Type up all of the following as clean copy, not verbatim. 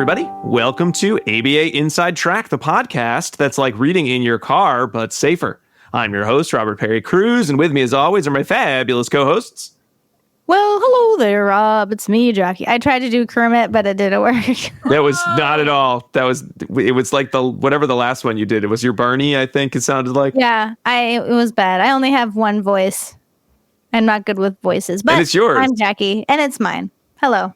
everybody. Welcome to ABA Inside Track, the podcast that's like reading in your car, but safer. I'm your host, Robert Perry Cruz, and with me, as always, are my fabulous co-hosts. Well, hello there, Rob. It's me, Jackie. I tried to do Kermit, but it didn't work. That was not at all. It was like whatever the last one you did. It was your Barney, I think it sounded like. Yeah, it was bad. I only have one voice. I'm not good with voices, but and it's yours. I'm Jackie, and it's mine. Hello.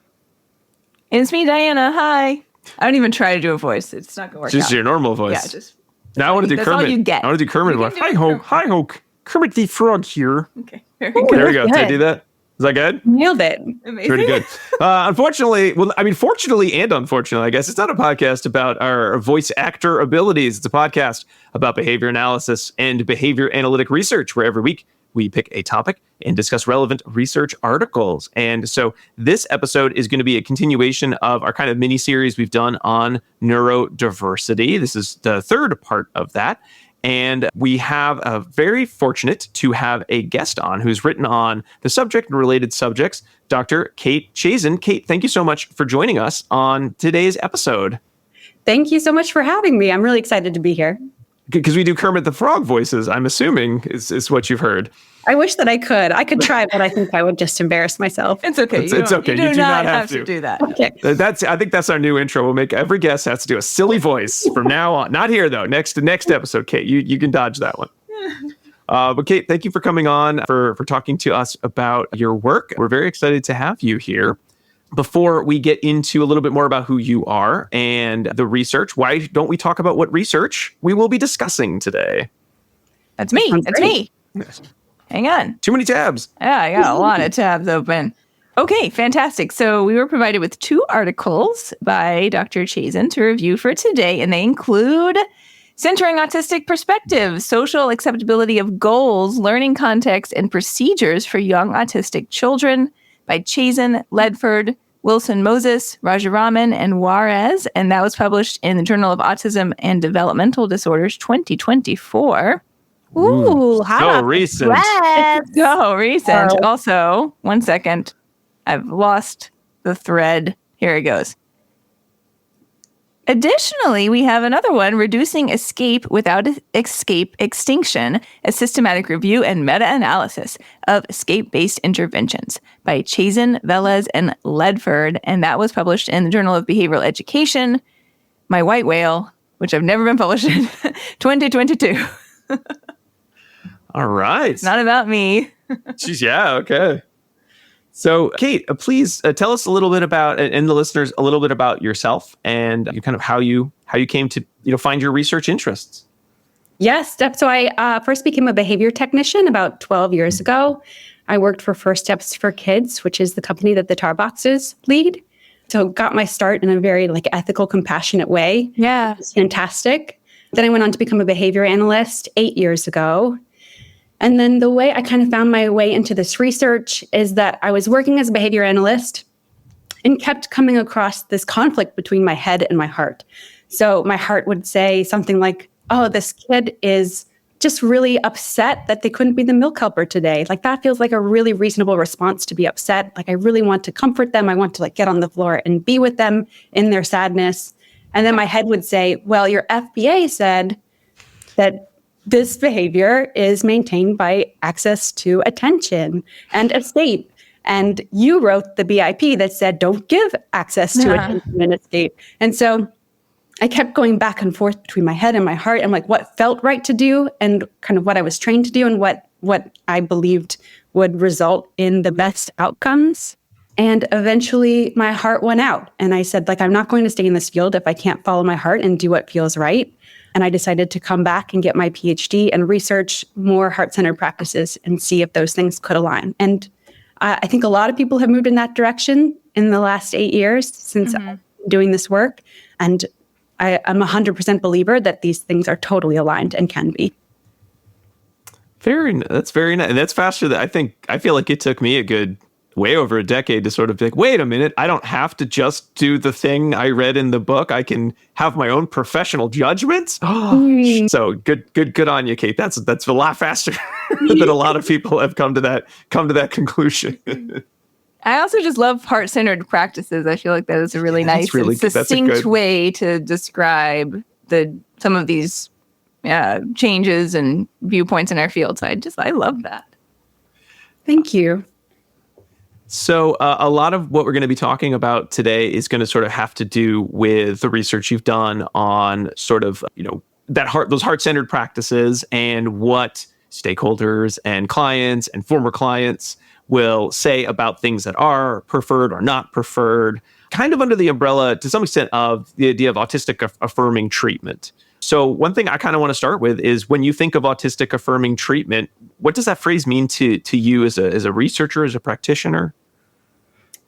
It's me, Diana. Hi. I don't even try to do a voice. It's not going to work Just out. your normal voice. Yeah, just... Now I want to do That's Kermit. all you get. I want to do Kermit. Hi ho, Kermit the Frog here. Okay. There There we go. Did I do that? Is that good? Nailed it. Amazing. Pretty good. Fortunately, and unfortunately, I guess it's not a podcast about our voice actor abilities. It's a podcast about behavior analysis and behavior analytic research, where every week we pick a topic and discuss relevant research articles. And so this episode is going to be a continuation of our kind of mini series we've done on neurodiversity. This is the third part of that. And we have very fortunate to have a guest on who's written on the subject and related subjects, Dr. Kate Chazin. Kate, thank you so much for joining us on today's episode. Thank you so much for having me. I'm really excited to be here. Because we do Kermit the Frog voices, I'm assuming, is what you've heard. I wish that I could. I could try, but I think I would just embarrass myself. It's okay. It's okay. You do not have to do that. Okay. I think that's our new intro. We'll make every guest has to do a silly voice from now on. Not here, though. Next episode, Kate. You can dodge that one. But Kate, thank you for coming on, for talking to us about your work. We're very excited to have you here. Before we get into a little bit more about who you are and the research, why don't we talk about what research we will be discussing today? That's me. It's me. Yes. Hang on. Too many tabs. Yeah, I got a lot of tabs open. Okay, fantastic. So we were provided with 2 articles by Dr. Chazin to review for today, and they include Centering Autistic Perspectives, Social Acceptability of Goals, Learning Context, and Procedures for Young Autistic Children by Chazin, Ledford, Wilson Moses, Rajaraman, and Juarez, and that was published in the Journal of Autism and Developmental Disorders 2024. Ooh, so recent. So recent. Also, one second. I've lost the thread. Here it goes. Additionally, we have another one, Reducing Escape Without Escape Extinction, a systematic review and meta-analysis of escape-based interventions by Chazin, Velez, and Ledford, and that was published in the Journal of Behavioral Education, my white whale, which I've never been published in, 2022. All right. It's not about me. Jeez, yeah, okay. So, Kate, please tell us a little bit about, and the listeners, a little bit about yourself and kind of how you came to find your research interests. Yes. So I first became a behavior technician about 12 years ago. I worked for First Steps for Kids, which is the company that the Tar Boxes lead. So got my start in a very ethical, compassionate way. Yeah. It's fantastic. Then I went on to become a behavior analyst 8 years ago. And then the way I kind of found my way into this research is that I was working as a behavior analyst and kept coming across this conflict between my head and my heart. So my heart would say something like, oh, this kid is just really upset that they couldn't be the milk helper today. That feels like a really reasonable response to be upset. I really want to comfort them. I want to get on the floor and be with them in their sadness. And then my head would say, well, your FBA said that this behavior is maintained by access to attention and escape. And you wrote the BIP that said, don't give access to attention and escape. And so I kept going back and forth between my head and my heart and what felt right to do and kind of what I was trained to do and what I believed would result in the best outcomes. And eventually my heart won out. And I said, I'm not going to stay in this field if I can't follow my heart and do what feels right. And I decided to come back and get my PhD and research more heart-centered practices and see if those things could align. And I think a lot of people have moved in that direction in the last 8 years since I'm doing this work. And I'm 100% believer that these things are totally aligned and can be. That's very nice. And that's faster than I feel like it took me a good way over a decade to sort of be wait a minute, I don't have to just do the thing I read in the book. I can have my own professional judgments. So good on you, Kate. That's a lot faster than a lot of people have come to that conclusion. I also just love heart-centered practices. I feel like that is a really nice really and good. That's a succinct good way to describe some of these changes and viewpoints in our field. So I love that. Thank you. So a lot of what we're going to be talking about today is going to sort of have to do with the research you've done on sort of, those heart-centered practices and what stakeholders and clients and former clients will say about things that are preferred or not preferred, kind of under the umbrella, to some extent, of the idea of autistic affirming treatment. So one thing I kind of want to start with is, when you think of autistic affirming treatment, what does that phrase mean to you as a researcher, as a practitioner?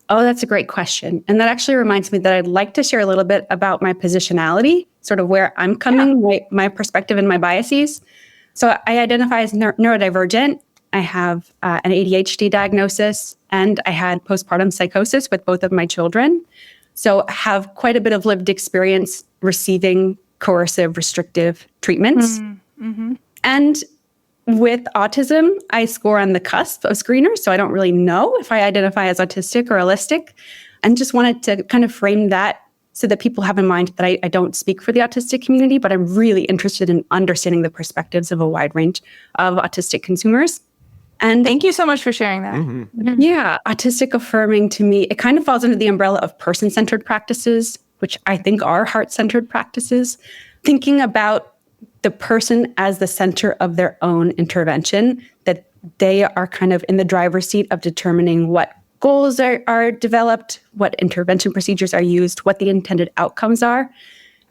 Oh, that's a great question. And that actually reminds me that I'd like to share a little bit about my positionality, sort of where I'm coming, my perspective and my biases. So I identify as neurodivergent. I have an ADHD diagnosis, and I had postpartum psychosis with both of my children. So I have quite a bit of lived experience receiving coercive, restrictive treatments. Mm-hmm. And with autism, I score on the cusp of screeners, so I don't really know if I identify as autistic or allistic. And just wanted to kind of frame that so that people have in mind that I don't speak for the autistic community, but I'm really interested in understanding the perspectives of a wide range of autistic consumers. And thank you so much for sharing that. Mm-hmm. Yeah, autistic affirming, to me, it kind of falls under the umbrella of person-centered practices, which I think are heart-centered practices. Thinking about the person as the center of their own intervention, that they are kind of in the driver's seat of determining what goals are developed, what intervention procedures are used, what the intended outcomes are.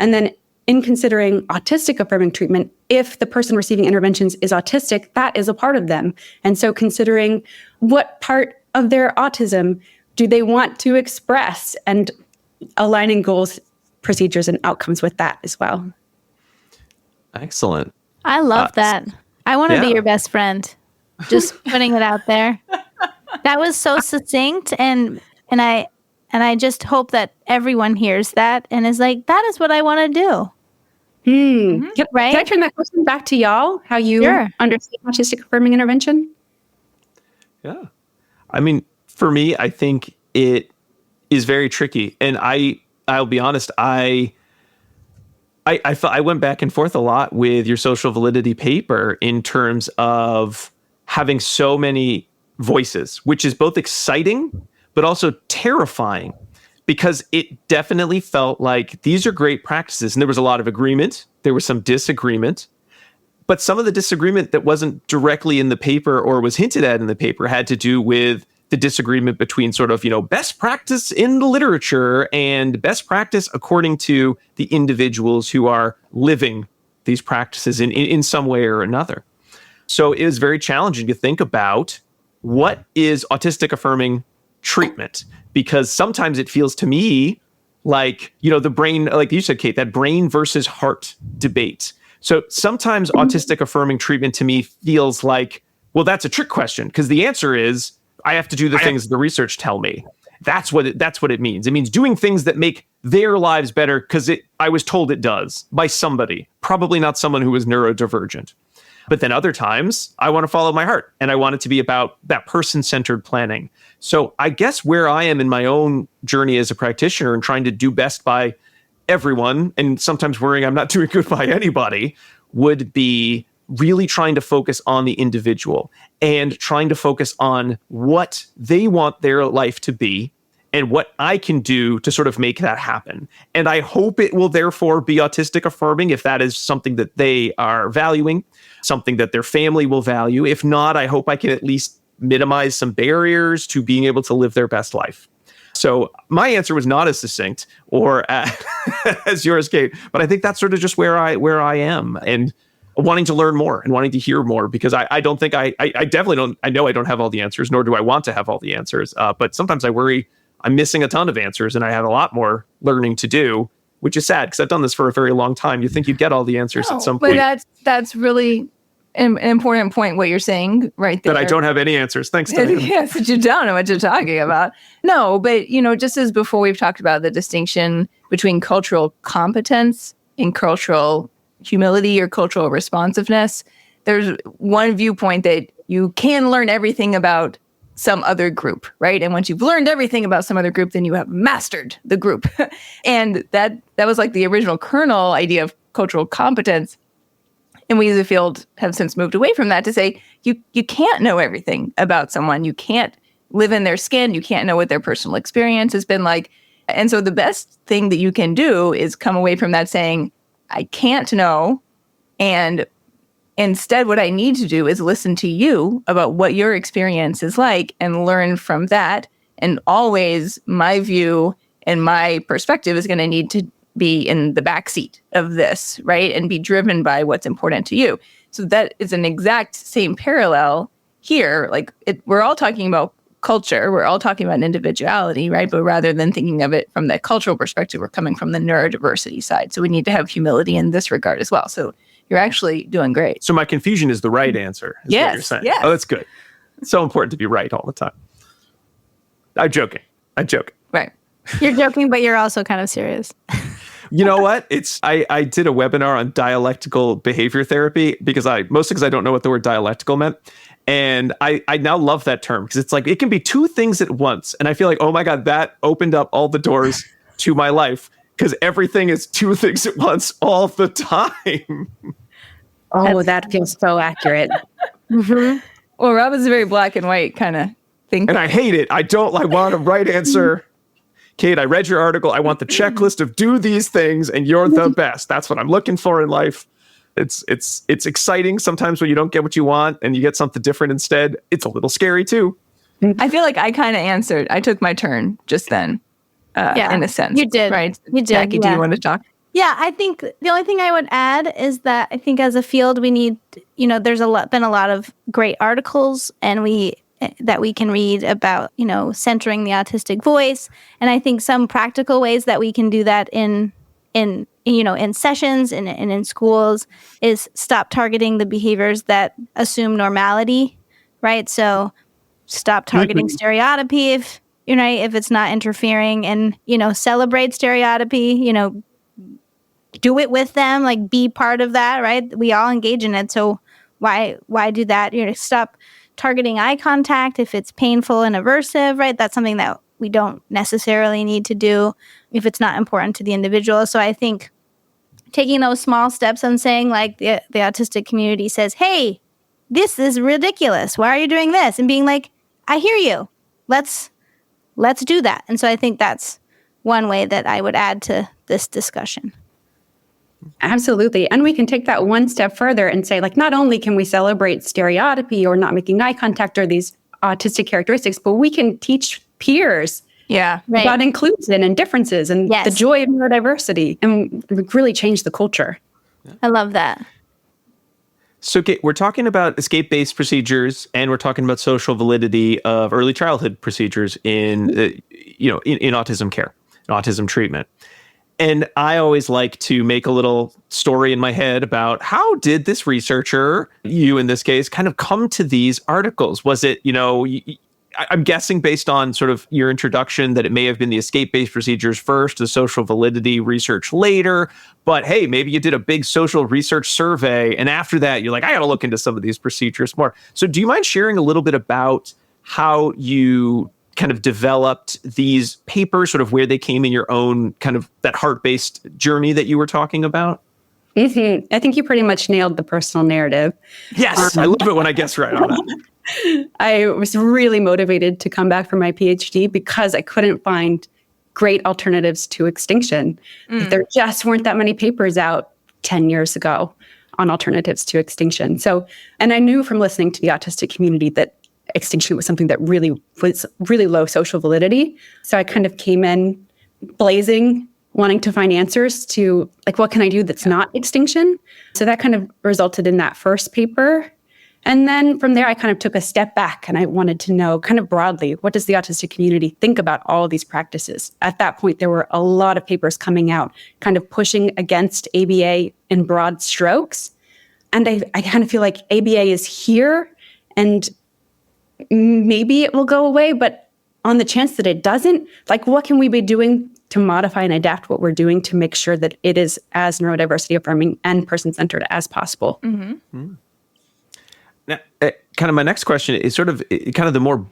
And then in considering autistic affirming treatment, if the person receiving interventions is autistic, that is a part of them. And so considering what part of their autism do they want to express, and aligning goals, procedures, and outcomes with that as well. Excellent. I love that. I want to be your best friend. Just putting it out there. That was so succinct, and I just hope that everyone hears that and is like, that is what I want to do. Right? Can I turn that question back to y'all? How you understand autistic affirming intervention? Yeah. I mean, for me, I think it is very tricky. And I'll be honest, I went back and forth a lot with your social validity paper in terms of having so many voices, which is both exciting, but also terrifying, because it definitely felt like these are great practices. And there was a lot of agreement. There was some disagreement. But some of the disagreement that wasn't directly in the paper or was hinted at in the paper had to do with the disagreement between sort of, best practice in the literature and best practice according to the individuals who are living these practices in some way or another. So it was very challenging to think about what is autistic affirming treatment, because sometimes it feels to me like, the brain, like you said, Kate, that brain versus heart debate. So sometimes autistic affirming treatment to me feels like, well, that's a trick question, because the answer is I have to do the things the research tell me. That's what it means. It means doing things that make their lives better because I was told it does by somebody, probably not someone who is neurodivergent. But then other times I want to follow my heart, and I want it to be about that person-centered planning. So I guess where I am in my own journey as a practitioner and trying to do best by everyone, and sometimes worrying I'm not doing good by anybody, would be really trying to focus on the individual and trying to focus on what they want their life to be and what I can do to sort of make that happen. And I hope it will therefore be autistic affirming if that is something that they are valuing, something that their family will value. If not, I hope I can at least minimize some barriers to being able to live their best life. So my answer was not as succinct or as yours, Kate, but I think that's sort of just where I am, and wanting to learn more and wanting to hear more, because I don't think I definitely don't. I know I don't have all the answers, nor do I want to have all the answers. But sometimes I worry I'm missing a ton of answers, and I have a lot more learning to do, which is sad because I've done this for a very long time. You think you'd get all the answers at some point. But that's really an important point, what you're saying right there. That I don't have any answers. Thanks, Diane. Yes, that you don't know what you're talking about. No, but, just as before we've talked about the distinction between cultural competence and cultural humility or cultural responsiveness, there's one viewpoint that you can learn everything about some other group, right? And once you've learned everything about some other group, then you have mastered the group. And that was like the original kernel idea of cultural competence. And we as a field have since moved away from that to say, you can't know everything about someone. You can't live in their skin. You can't know what their personal experience has been like. And so the best thing that you can do is come away from that saying, I can't know. And instead, what I need to do is listen to you about what your experience is like and learn from that. And always my view and my perspective is going to need to be in the backseat of this, right? And be driven by what's important to you. So that is an exact same parallel here. Like we're all talking about culture, we're all talking about individuality, right? But rather than thinking of it from the cultural perspective, we're coming from the neurodiversity side. So we need to have humility in this regard as well. So you're actually doing great. So my confusion is the right answer, is what you're saying. Yes. Oh, that's good. It's so important to be right all the time. I'm joking. Right. You're joking, but you're also kind of serious. You know what? I did a webinar on dialectical behavior therapy mostly because I don't know what the word dialectical meant. And I now love that term because it's like it can be two things at once. And I feel like, oh my God, that opened up all the doors to my life because everything is two things at once all the time. Oh, that feels so accurate. Mm-hmm. Well, Rob is a very black and white kind of thinker. And I hate it. I want a right answer. Kate, I read your article. I want the checklist of do these things and you're the best. That's what I'm looking for in life. It's exciting sometimes when you don't get what you want and you get something different instead. It's a little scary too. I feel like I kind of answered. I took my turn just then, in a sense. You did. Right? You did. Jackie, do you want to talk? Yeah, I think the only thing I would add is that I think as a field we need, there's been a lot of great articles that we can read about, centering the autistic voice. And I think some practical ways that we can do that in sessions and in schools is stop targeting the behaviors that assume normality, right? So stop targeting stereotypy if it's not interfering, and, celebrate stereotypy, do it with them, like be part of that, right? We all engage in it. So why do that? Stop targeting eye contact if it's painful and aversive, right? That's something that we don't necessarily need to do if it's not important to the individual. So I think taking those small steps and saying, like, the autistic community says, hey, this is ridiculous. Why are you doing this? And being like, I hear you. Let's do that. And so I think that's one way that I would add to this discussion. Absolutely. And we can take that one step further and say, like, not only can we celebrate stereotypy or not making eye contact or these autistic characteristics, but we can teach peers about inclusion and differences and the joy of neurodiversity and really change the culture. I love that. So, Kate, we're talking about escape-based procedures, and we're talking about social validity of early childhood procedures in autism care, in autism treatment. And I always like to make a little story in my head about how did this researcher, you in this case, kind of come to these articles? Was it, I'm guessing based on sort of your introduction that it may have been the escape-based procedures first, the social validity research later. But hey, maybe you did a big social research survey, and after that, you're like, I got to look into some of these procedures more. So do you mind sharing a little bit about how you kind of developed these papers, sort of where they came in your own kind of that heart-based journey that you were talking about? Mm-hmm. I think you pretty much nailed the personal narrative. Yes, I love it when I guess right on that. I was really motivated to come back for my PhD because I couldn't find great alternatives to extinction. There just weren't that many papers out 10 years ago on alternatives to extinction. So, and I knew from listening to the autistic community that extinction was something that really was really low social validity. So I kind of came in blazing, wanting to find answers to, like, what can I do that's not extinction? So that kind of resulted in that first paper. And then from there, I kind of took a step back and I wanted to know kind of broadly, what does the autistic community think about all of these practices? At that point, there were a lot of papers coming out, kind of pushing against ABA in broad strokes. And I kind of feel like ABA is here and maybe it will go away, but on the chance that it doesn't, like, what can we be doing to modify and adapt what we're doing to make sure that it is as neurodiversity affirming and person-centered as possible? Now, kind of my next question is sort of kind of the more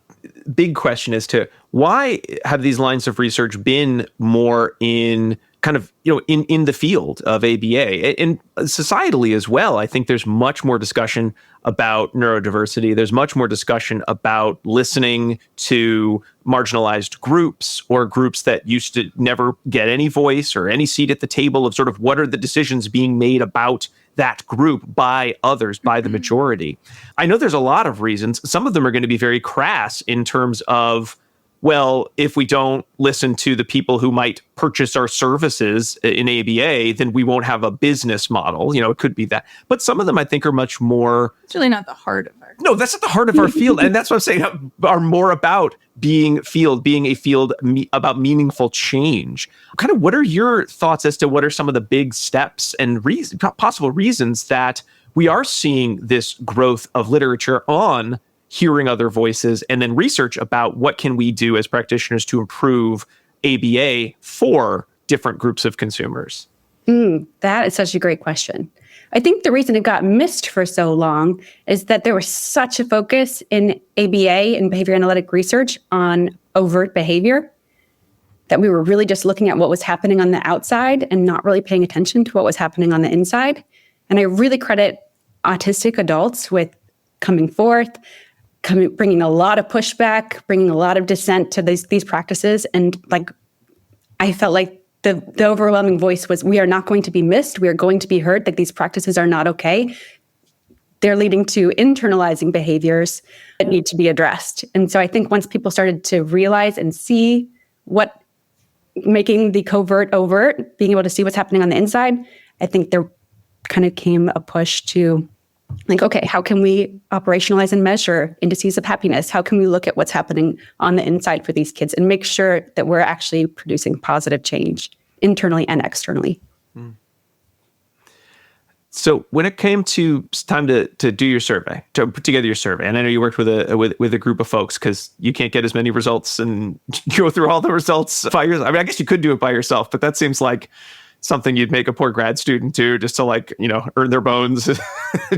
big question as to why have these lines of research been more in kind of, in the field of ABA and societally as well. I think there's much more discussion about neurodiversity. There's much more discussion about listening to marginalized groups or groups that used to never get any voice or any seat at the table of sort of what are the decisions being made about that group by others, by the majority. I know there's a lot of reasons. Some of them are going to be very crass in terms of, well, if we don't listen to the people who might purchase our services in ABA, then we won't have a business model. It could be that. But some of them I think are much more... It's really not the heart of our... No, that's not the heart of our field. And that's what I'm saying, are more about being a field about meaningful change. Kind of what are your thoughts as to what are some of the big steps and possible reasons that we are seeing this growth of literature on hearing other voices, and then research about what can we do as practitioners to improve ABA for different groups of consumers? That is such a great question. I think the reason it got missed for so long is that there was such a focus in ABA and behavior analytic research on overt behavior that we were really just looking at what was happening on the outside and not really paying attention to what was happening on the inside. And I really credit autistic adults with coming forth, bringing a lot of pushback, bringing a lot of dissent to these practices. And I felt like the overwhelming voice was, we are not going to be missed. We are going to be heard, that these practices are not okay. They're leading to internalizing behaviors that need to be addressed. And so I think once people started to realize and see what making the covert overt, being able to see what's happening on the inside, I think there kind of came a push to okay, how can we operationalize and measure indices of happiness? How can we look at what's happening on the inside for these kids and make sure that we're actually producing positive change internally and externally? So when it came to time to do your survey, to put together your survey, and I know you worked with a group of folks because you can't get as many results and go through all the results by yourself. I mean, I guess you could do it by yourself, but that seems like something you'd make a poor grad student do just to earn their bones,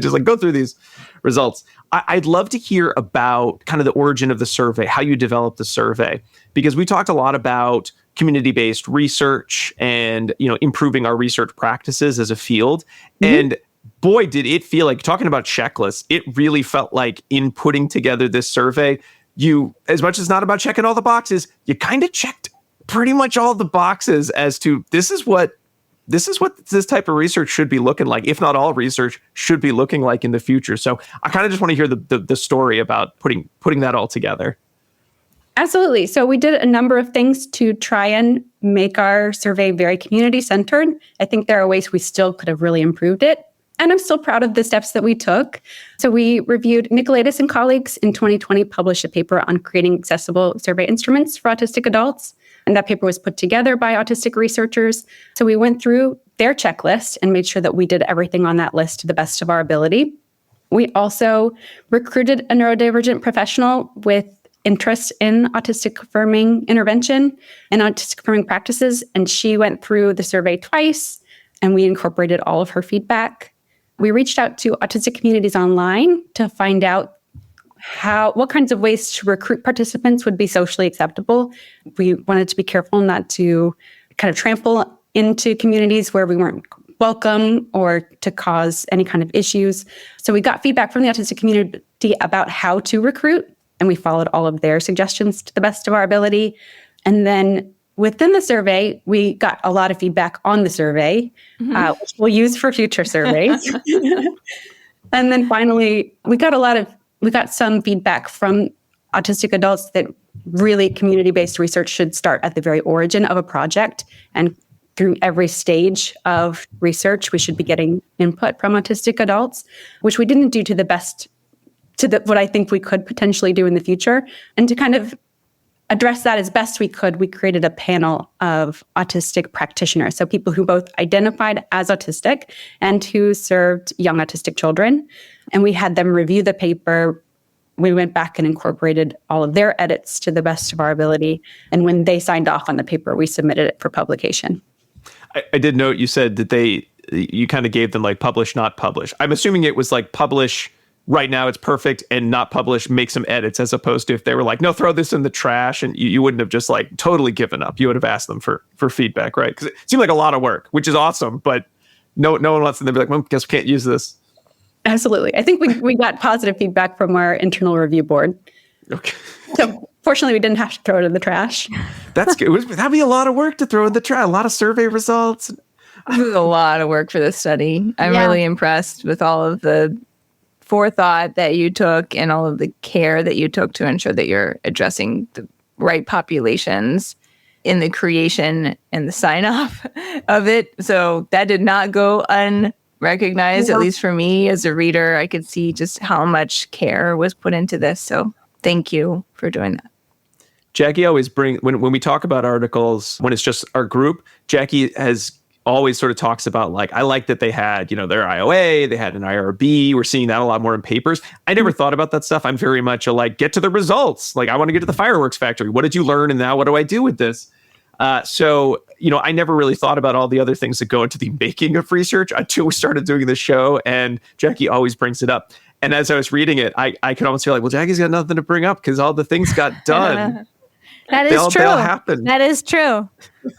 just go through these results. I'd love to hear about kind of the origin of the survey, how you developed the survey, because we talked a lot about community-based research and, improving our research practices as a field. And boy, did it feel like, talking about checklists, it really felt like in putting together this survey, you, as much as not about checking all the boxes, you kind of checked pretty much all the boxes as to this is what this type of research should be looking like, if not all research should be looking like in the future. So I kind of just want to hear the story about putting that all together. Absolutely. So we did a number of things to try and make our survey very community-centered. I think there are ways we still could have really improved it. And I'm still proud of the steps that we took. So we reviewed, Nicolaitis and colleagues in 2020 published a paper on creating accessible survey instruments for autistic adults. And that paper was put together by autistic researchers. So we went through their checklist and made sure that we did everything on that list to the best of our ability. We also recruited a neurodivergent professional with interest in autistic affirming intervention and autistic affirming practices. And she went through the survey twice, and we incorporated all of her feedback. We reached out to autistic communities online to find out what kinds of ways to recruit participants would be socially acceptable. We wanted to be careful not to kind of trample into communities where we weren't welcome or to cause any kind of issues. So we got feedback from the autistic community about how to recruit, and we followed all of their suggestions to the best of our ability. And then within the survey, we got a lot of feedback on the survey, which we'll use for future surveys. And then finally, we got some feedback from autistic adults that really community-based research should start at the very origin of a project, and through every stage of research, we should be getting input from autistic adults, which we didn't do to the best, what I think we could potentially do in the future. And to kind of address that as best we could, we created a panel of autistic practitioners, so people who both identified as autistic and who served young autistic children. And we had them review the paper. We went back and incorporated all of their edits to the best of our ability. And when they signed off on the paper, we submitted it for publication. I did note you said that you kind of gave them like publish, not publish. I'm assuming it was like publish right now it's perfect and not publish, make some edits, as opposed to if they were like, no, throw this in the trash, and you wouldn't have just like totally given up. You would have asked them for feedback, right? Because it seemed like a lot of work, which is awesome, but no one wants them to be like, well, guess we can't use this. Absolutely. I think we got positive feedback from our internal review board. Okay. So fortunately, we didn't have to throw it in the trash. That's good. That'd be a lot of work to throw in the trash. A lot of survey results. This is a lot of work for this study. I'm really impressed with all of the forethought that you took and all of the care that you took to ensure that you're addressing the right populations in the creation and the sign-off of it. So that did not go unrecognized, at least for me as a reader. I could see just how much care was put into this. So thank you for doing that. Jackie always when we talk about articles, when it's just our group, Jackie has always sort of talks about like, I like that they had, their IOA, they had an IRB. We're seeing that a lot more in papers. I never thought about that stuff. I'm very much get to the results. Like, I want to get to the fireworks factory. What did you learn? And now what do I do with this? So I never really thought about all the other things that go into the making of research until we started doing the show. And Jackie always brings it up. And as I was reading it, I could almost feel like, well, Jackie's got nothing to bring up because all the things got done. That is true. They all happened. That is true.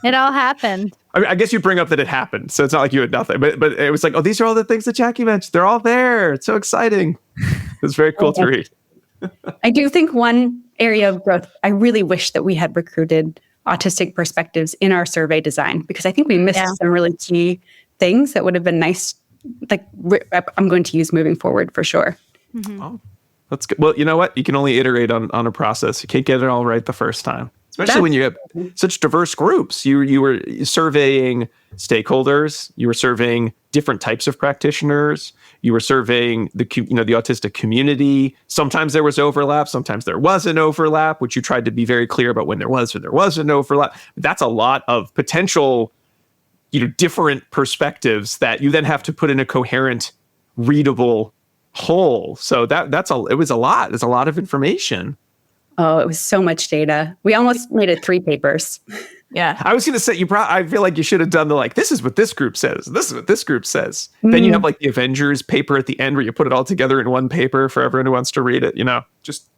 It all happened. I mean, I guess you bring up that it happened, so it's not like you had nothing. But it was like, oh, these are all the things that Jackie mentioned. They're all there. It's so exciting. It's very cool to read. I do think one area of growth, I really wish that we had recruited autistic perspectives in our survey design, because I think we missed some really key things that would have been nice. Like, I'm going to use moving forward for sure. Mm-hmm. Oh, that's good. Well, you know what? You can only iterate on a process. You can't get it all right the first time. Especially when you have such diverse groups. You were surveying stakeholders. You were surveying different types of practitioners. You were surveying the autistic community. Sometimes there was overlap. Sometimes there wasn't overlap, which you tried to be very clear about when there was or there wasn't overlap. That's a lot of potential, different perspectives that you then have to put in a coherent, readable whole. So it was a lot. There's a lot of information. Oh, it was so much data. We almost made it 3 papers. Yeah. I was going to say, I feel like you should have done this is what this group says. This is what this group says. Then you have like the Avengers paper at the end where you put it all together in one paper for everyone who wants to read it. Just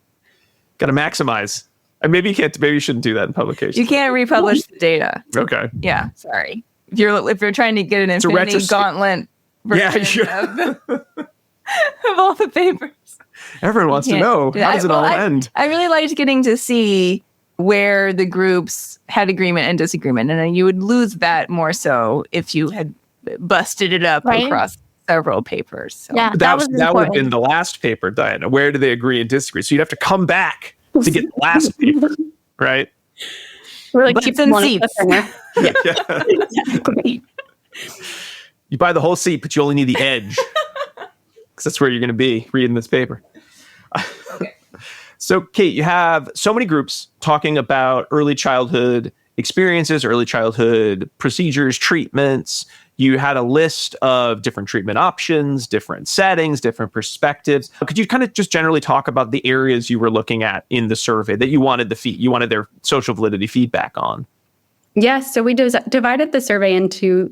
got to maximize. And maybe you shouldn't do that in publication. You can't republish the data. Okay. Yeah. Sorry. If you're trying to get an infinity gauntlet version of all the papers. Everyone wants to know, how does it all end? I really liked getting to see where the groups had agreement and disagreement. And you would lose that more so if you had busted it up across several papers. So. Yeah, that would have been the last paper, Diana. Where do they agree and disagree? So you'd have to come back to get the last paper, right? Really Butts keep and one seats. Yeah. Exactly. You buy the whole seat, but you only need the edge. Because that's where you're going to be reading this paper. Okay. So, Kate, you have so many groups talking about early childhood experiences, early childhood procedures, treatments. You had a list of different treatment options, different settings, different perspectives. Could you kind of just generally talk about the areas you were looking at in the survey that you wanted you wanted their social validity feedback on? Yes. So we divided the survey into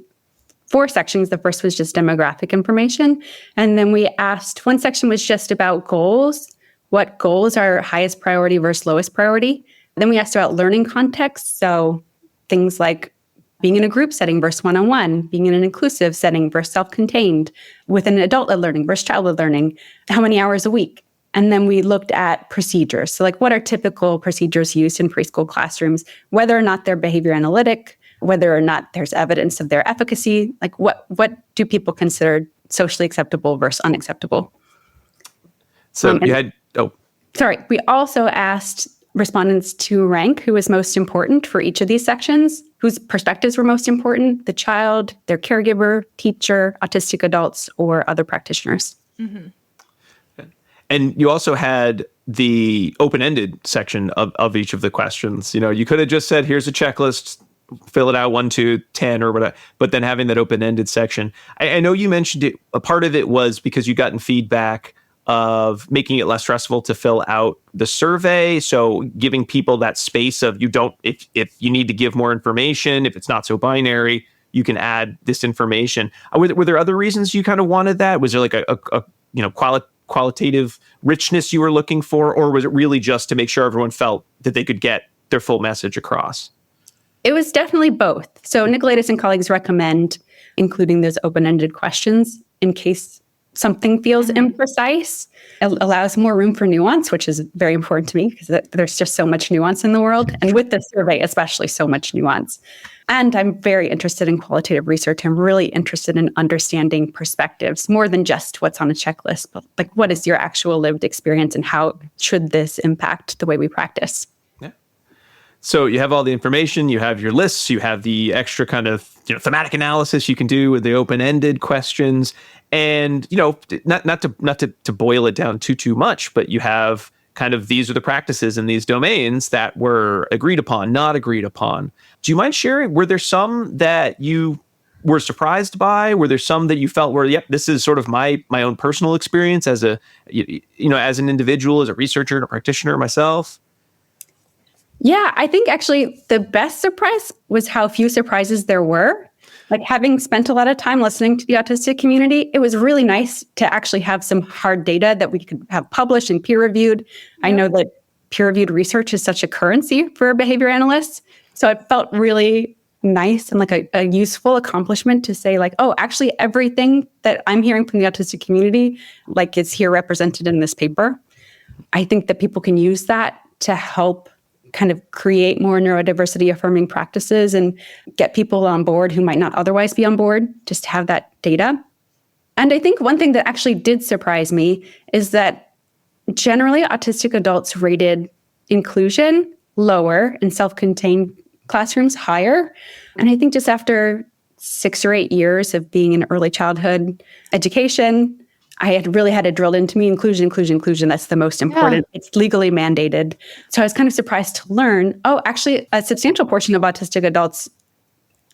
4 sections. The first was just demographic information. And then we asked, one section was just about goals. What goals are highest priority versus lowest priority? Then we asked about learning context. So things like being in a group setting versus one-on-one, being in an inclusive setting versus self-contained, with an adult-led learning versus child-led learning, how many hours a week? And then we looked at procedures. So like, what are typical procedures used in preschool classrooms, whether or not they're behavior analytic, whether or not there's evidence of their efficacy, like what do people consider socially acceptable versus unacceptable? So we also asked respondents to rank who was most important for each of these sections, whose perspectives were most important: the child, their caregiver, teacher, autistic adults, or other practitioners. Mm-hmm. And you also had the open-ended section of each of the questions. You could have just said, here's a checklist, fill it out 1, 2, 10 or whatever, but then having that open-ended section. I know you mentioned it. A part of it was because you gotten feedback of making it less stressful to fill out the survey. So giving people that space of if you need to give more information, if it's not so binary, you can add this information. Were there other reasons you kind of wanted that? Was there like a qualitative richness you were looking for, or was it really just to make sure everyone felt that they could get their full message across? It was definitely both. So Nicolaitis and colleagues recommend including those open-ended questions in case something feels imprecise. It allows more room for nuance, which is very important to me because there's just so much nuance in the world. And with the survey, especially so much nuance. And I'm very interested in qualitative research. I'm really interested in understanding perspectives more than just what's on a checklist, but like what is your actual lived experience and how should this impact the way we practice? So you have all the information, you have your lists, you have the extra kind of thematic analysis you can do with the open-ended questions, and not to boil it down too much, but you have kind of these are the practices in these domains that were agreed upon, not agreed upon. Do you mind sharing? Were there some that you were surprised by? Were there some that you felt were, yep, this is sort of my own personal experience as a as an individual, as a researcher and a practitioner myself? Yeah, I think actually the best surprise was how few surprises there were. Like having spent a lot of time listening to the autistic community, it was really nice to actually have some hard data that we could have published and peer-reviewed. I know that peer-reviewed research is such a currency for behavior analysts. So it felt really nice and like a useful accomplishment to say like, oh, actually everything that I'm hearing from the autistic community like is here represented in this paper. I think that people can use that to help kind of create more neurodiversity affirming practices and get people on board who might not otherwise be on board, just to have that data. And I think one thing that actually did surprise me is that generally autistic adults rated inclusion lower and self-contained classrooms higher. And I think just after 6 or 8 years of being in early childhood education, I had really had it drilled into me, inclusion. That's the most important. Yeah. It's legally mandated. So I was kind of surprised to learn, actually a substantial portion of autistic adults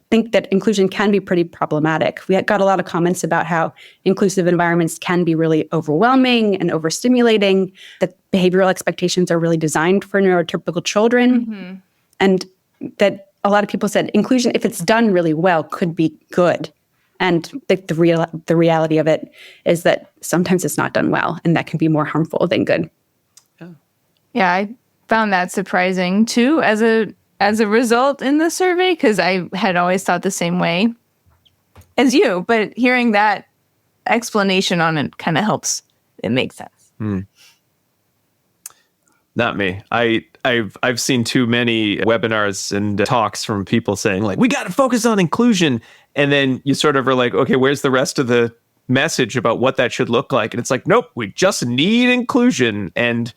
think that inclusion can be pretty problematic. We got a lot of comments about how inclusive environments can be really overwhelming and overstimulating, that behavioral expectations are really designed for neurotypical children, and that a lot of people said inclusion, if it's done really well, could be good. And the reality of it is that sometimes it's not done well, and that can be more harmful than good. Yeah, I found that surprising too as a result in the survey, because I had always thought the same way as you. But hearing that explanation on it kind of helps. It makes sense. Not me. I've seen too many webinars and talks from people saying like, we got to focus on inclusion. And then you sort of are like, okay, where's the rest of the message about what that should look like? And it's like, nope, we just need inclusion. And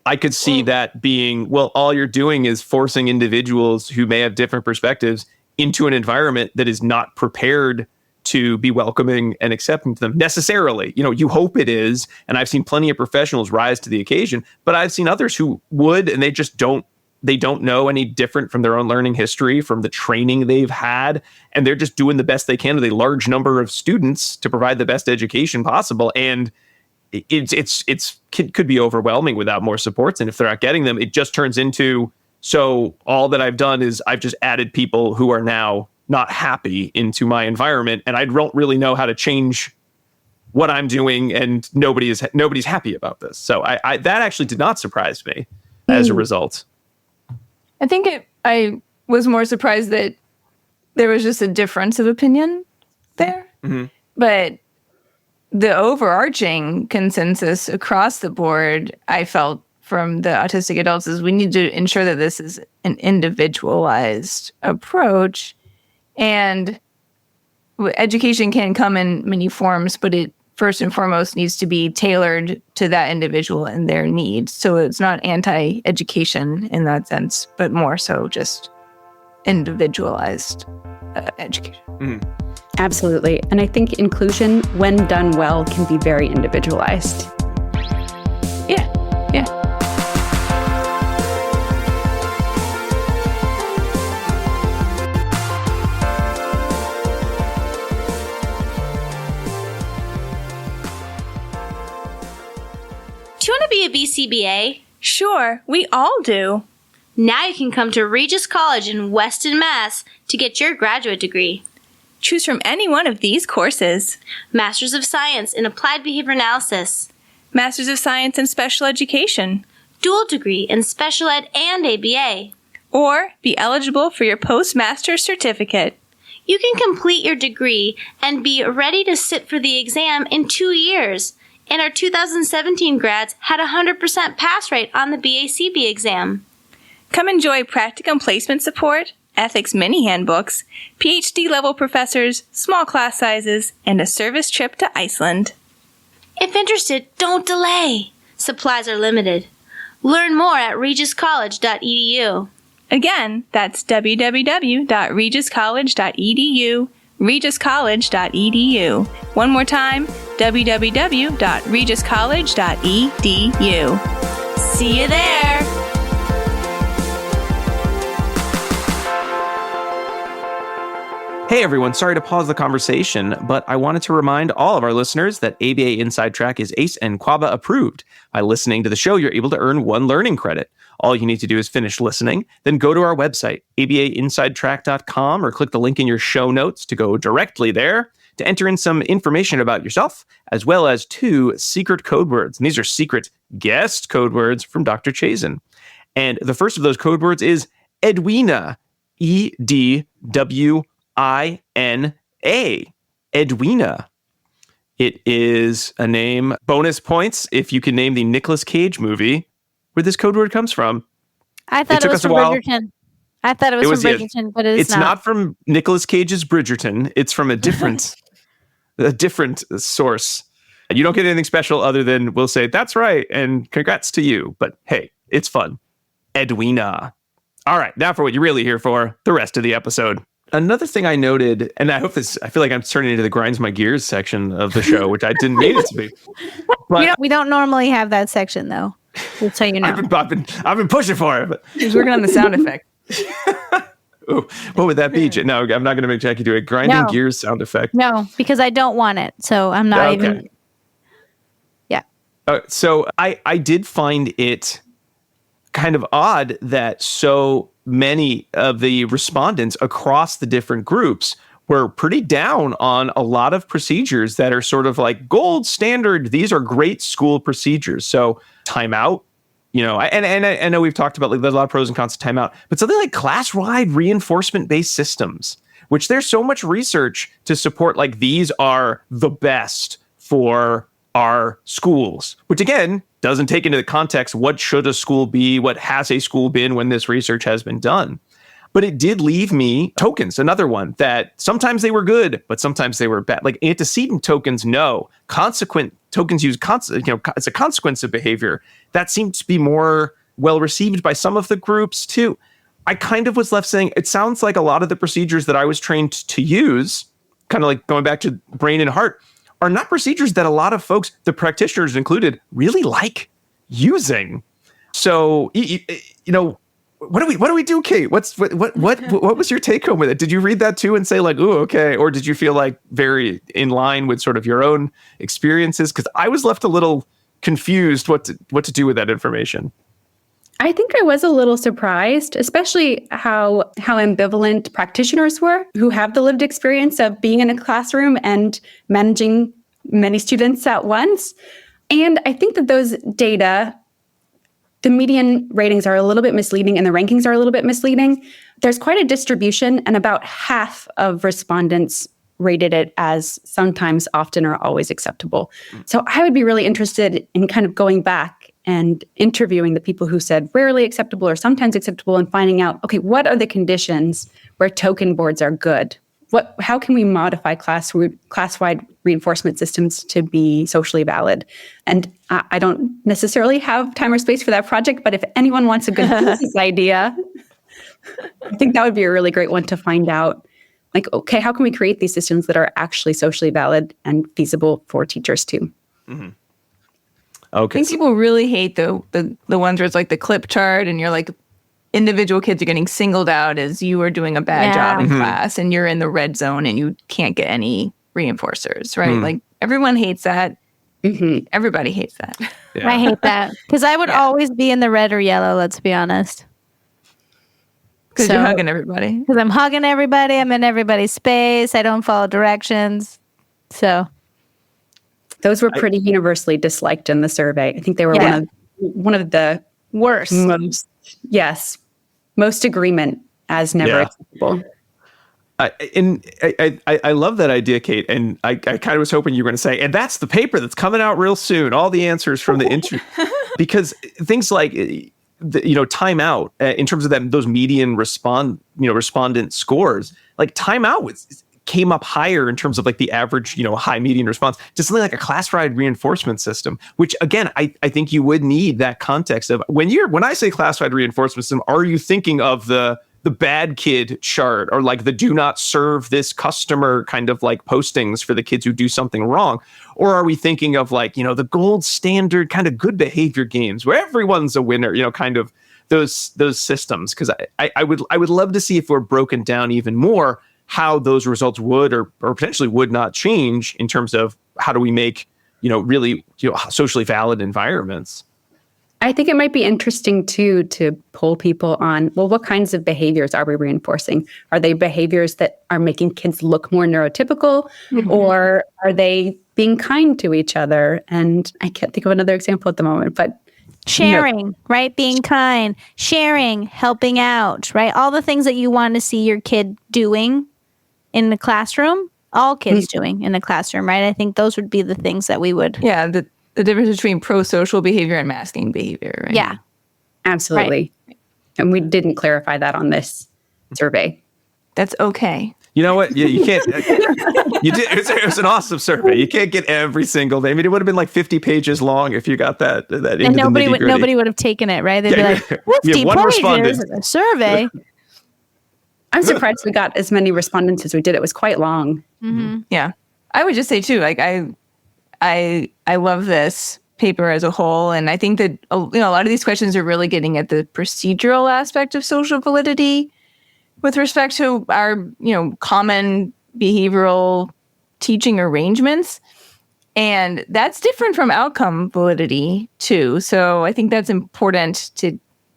I could see that being, well, all you're doing is forcing individuals who may have different perspectives into an environment that is not prepared to be welcoming and accepting to them necessarily. You hope it is. And I've seen plenty of professionals rise to the occasion, but I've seen others who would, and they just don't know any different from their own learning history, from the training they've had. And they're just doing the best they can with a large number of students to provide the best education possible. And it could be overwhelming without more supports. And if they're not getting them, it just turns into, so all that I've done is I've just added people who are now not happy into my environment, and I don't really know how to change what I'm doing, and nobody's happy about this. So I that actually did not surprise me as a result. I think I was more surprised that there was just a difference of opinion there. But the overarching consensus across the board, I felt from the autistic adults, is we need to ensure that this is an individualized approach. And education can come in many forms, but it first and foremost needs to be tailored to that individual and their needs. So it's not anti-education in that sense, but more so just individualized education. Absolutely. And I think inclusion, when done well, can be very individualized. Yeah. Do you want to be a BCBA? Sure, we all do. Now you can come to Regis College in Weston, Mass. to get your graduate degree. Choose from any one of these courses. Masters of Science in Applied Behavior Analysis. Masters of Science in Special Education, dual degree in special ed and ABA, or be eligible for your postmaster's certificate. You can complete your degree and be ready to sit for the exam in 2 years. And our 2017 grads had a 100% pass rate on the BACB exam. Come enjoy practicum placement support, ethics mini handbooks, PhD-level professors, small class sizes, and a service trip to Iceland. If interested, don't delay. Supplies are limited. Learn more at regiscollege.edu. Again, that's www.regiscollege.edu, regiscollege.edu. One more time, www.regiscollege.edu. See you there! Hey everyone, sorry to pause the conversation, but I wanted to remind all of our listeners that ABA Inside Track is ACE and QABA approved. By listening to the show, you're able to earn 1 learning credit. All you need to do is finish listening, then go to our website, abainsidetrack.com, or click the link in your show notes to go directly there to enter in some information about yourself, as well as 2 secret code words. And these are secret guest code words from Dr. Chazin. And the first of those code words is Edwina, EDWINA, Edwina. It is a name. Bonus points if you can name the Nicolas Cage movie where this code word comes from. I thought it was from Bridgerton. I thought it was from Bridgerton, but it's not. It's not from Nicolas Cage's Bridgerton. It's from a different source. You don't get anything special other than we'll say, that's right, and congrats to you. But hey, it's fun. Edwina. All right, now for what you're really here for, the rest of the episode. Another thing I noted, and I feel like I'm turning into the grinds my gears section of the show, which I didn't mean it to be. But we don't normally have that section, though. Just so you know. I've been pushing for it. But He's working on the sound effect. Ooh, what would that be? No, I'm not going to make Jackie do a grinding gears sound effect. No, because I don't want it. So I'm not even. Yeah. So I did find it kind of odd that so many of the respondents across the different groups were pretty down on a lot of procedures that are sort of like gold standard. These are great school procedures. So timeout, and I know we've talked about, like, there's a lot of pros and cons to timeout, but something like class-wide reinforcement-based systems, which there's so much research to support, like, these are the best for our schools, which again doesn't take into the context what should a school be, what has a school been when this research has been done. But it did leave me tokens, another one that sometimes they were good, but sometimes they were bad. Like antecedent tokens, no. Consequent tokens use, it's a consequence of behavior. That seemed to be more well received by some of the groups too. I kind of was left saying, it sounds like a lot of the procedures that I was trained to use, kind of like going back to brain and heart, are not procedures that a lot of folks, the practitioners included, really like using. So, what do we do, Kate? What was your take home with it? Did you read that too and say like, "Ooh, okay," or did you feel like very in line with sort of your own experiences? Because I was left a little confused what to do with that information. I think I was a little surprised, especially how ambivalent practitioners were who have the lived experience of being in a classroom and managing many students at once. And I think that those data, the median ratings are a little bit misleading and the rankings are a little bit misleading. There's quite a distribution, and about half of respondents rated it as sometimes, often, or always acceptable. So I would be really interested in kind of going back and interviewing the people who said rarely acceptable or sometimes acceptable and finding out, okay, what are the conditions where token boards are good? How can we modify class-wide reinforcement systems to be socially valid? And I don't necessarily have time or space for that project, but if anyone wants a good business idea, I think that would be a really great one to find out. Like, okay, how can we create these systems that are actually socially valid and feasible for teachers too? Mm-hmm. Okay. I think people really hate the ones where it's like the clip chart and you're like, individual kids are getting singled out as you are doing a bad job in class and you're in the red zone and you can't get any reinforcers, right? Like everyone hates that. Everybody hates that. Yeah. I hate that because I would always be in the red or yellow, let's be honest. Because you're hugging everybody. Because I'm hugging everybody. I'm in everybody's space. I don't follow directions. So Those were pretty universally disliked in the survey. I think they were one of the Worst. Most agreement as never acceptable. I love that idea, Kate. And I kind of was hoping you were going to say, and that's the paper that's coming out real soon. All the answers from the interview, because things like timeout in terms of those median respondent scores, like timeout came up higher in terms of like the average, high median response to something like a classified reinforcement system, which again, I think you would need that context of when I say classified reinforcement system, are you thinking of the bad kid chart or like the do not serve this customer kind of like postings for the kids who do something wrong? Or are we thinking of like, the gold standard kind of good behavior games where everyone's a winner, kind of those systems? Because I would love to see if we're broken down even more how those results would or potentially would not change in terms of how do we make, really socially valid environments. I think it might be interesting too to poll people on, well, what kinds of behaviors are we reinforcing? Are they behaviors that are making kids look more neurotypical, or are they being kind to each other? And I can't think of another example at the moment, but sharing, right? Being kind, sharing, helping out, right? All the things that you want to see your kid doing in the classroom, all kids doing in the classroom, right? I think those would be the things that we would. Yeah, the difference between pro-social behavior and masking behavior, right? Yeah. Absolutely. Right. And we didn't clarify that on this survey. That's okay. You know what? You can't. You did. It was an awesome survey. You can't get every single thing. I mean, it would have been like 50 pages long if you got that. And nobody would have taken it, right? They'd be like, 50 pages of a survey. I'm surprised we got as many respondents as we did. It was quite long. Mm-hmm. Yeah. I would just say too, like I love this paper as a whole. And I think that, a lot of these questions are really getting at the procedural aspect of social validity with respect to our, common behavioral teaching arrangements. And that's different from outcome validity too. So I think that's important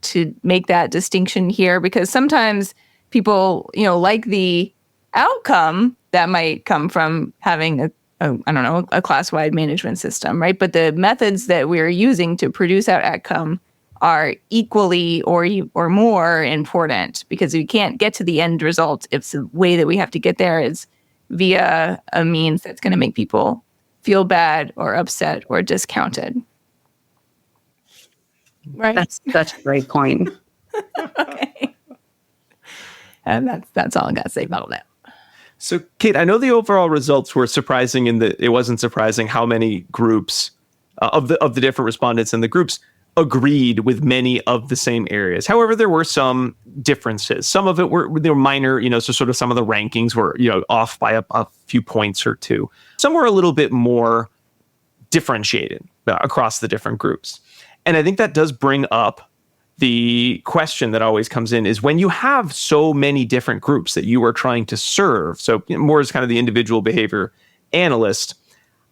to make that distinction here, because sometimes people, like the outcome that might come from having a class-wide management system, right? But the methods that we're using to produce that outcome are equally or more important, because we can't get to the end result if the way that we have to get there is via a means that's going to make people feel bad or upset or discounted. Right. That's such a great point. Okay. And that's all I got to say about that. So, Kate, I know the overall results were surprising in that it wasn't surprising how many groups of the different respondents in the groups agreed with many of the same areas. However, there were some differences. Some of it were minor, so sort of some of the rankings were, off by a few points or two. Some were a little bit more differentiated across the different groups. And I think that does bring up the question that always comes in is when you have so many different groups that you are trying to serve, so more as kind of the individual behavior analyst,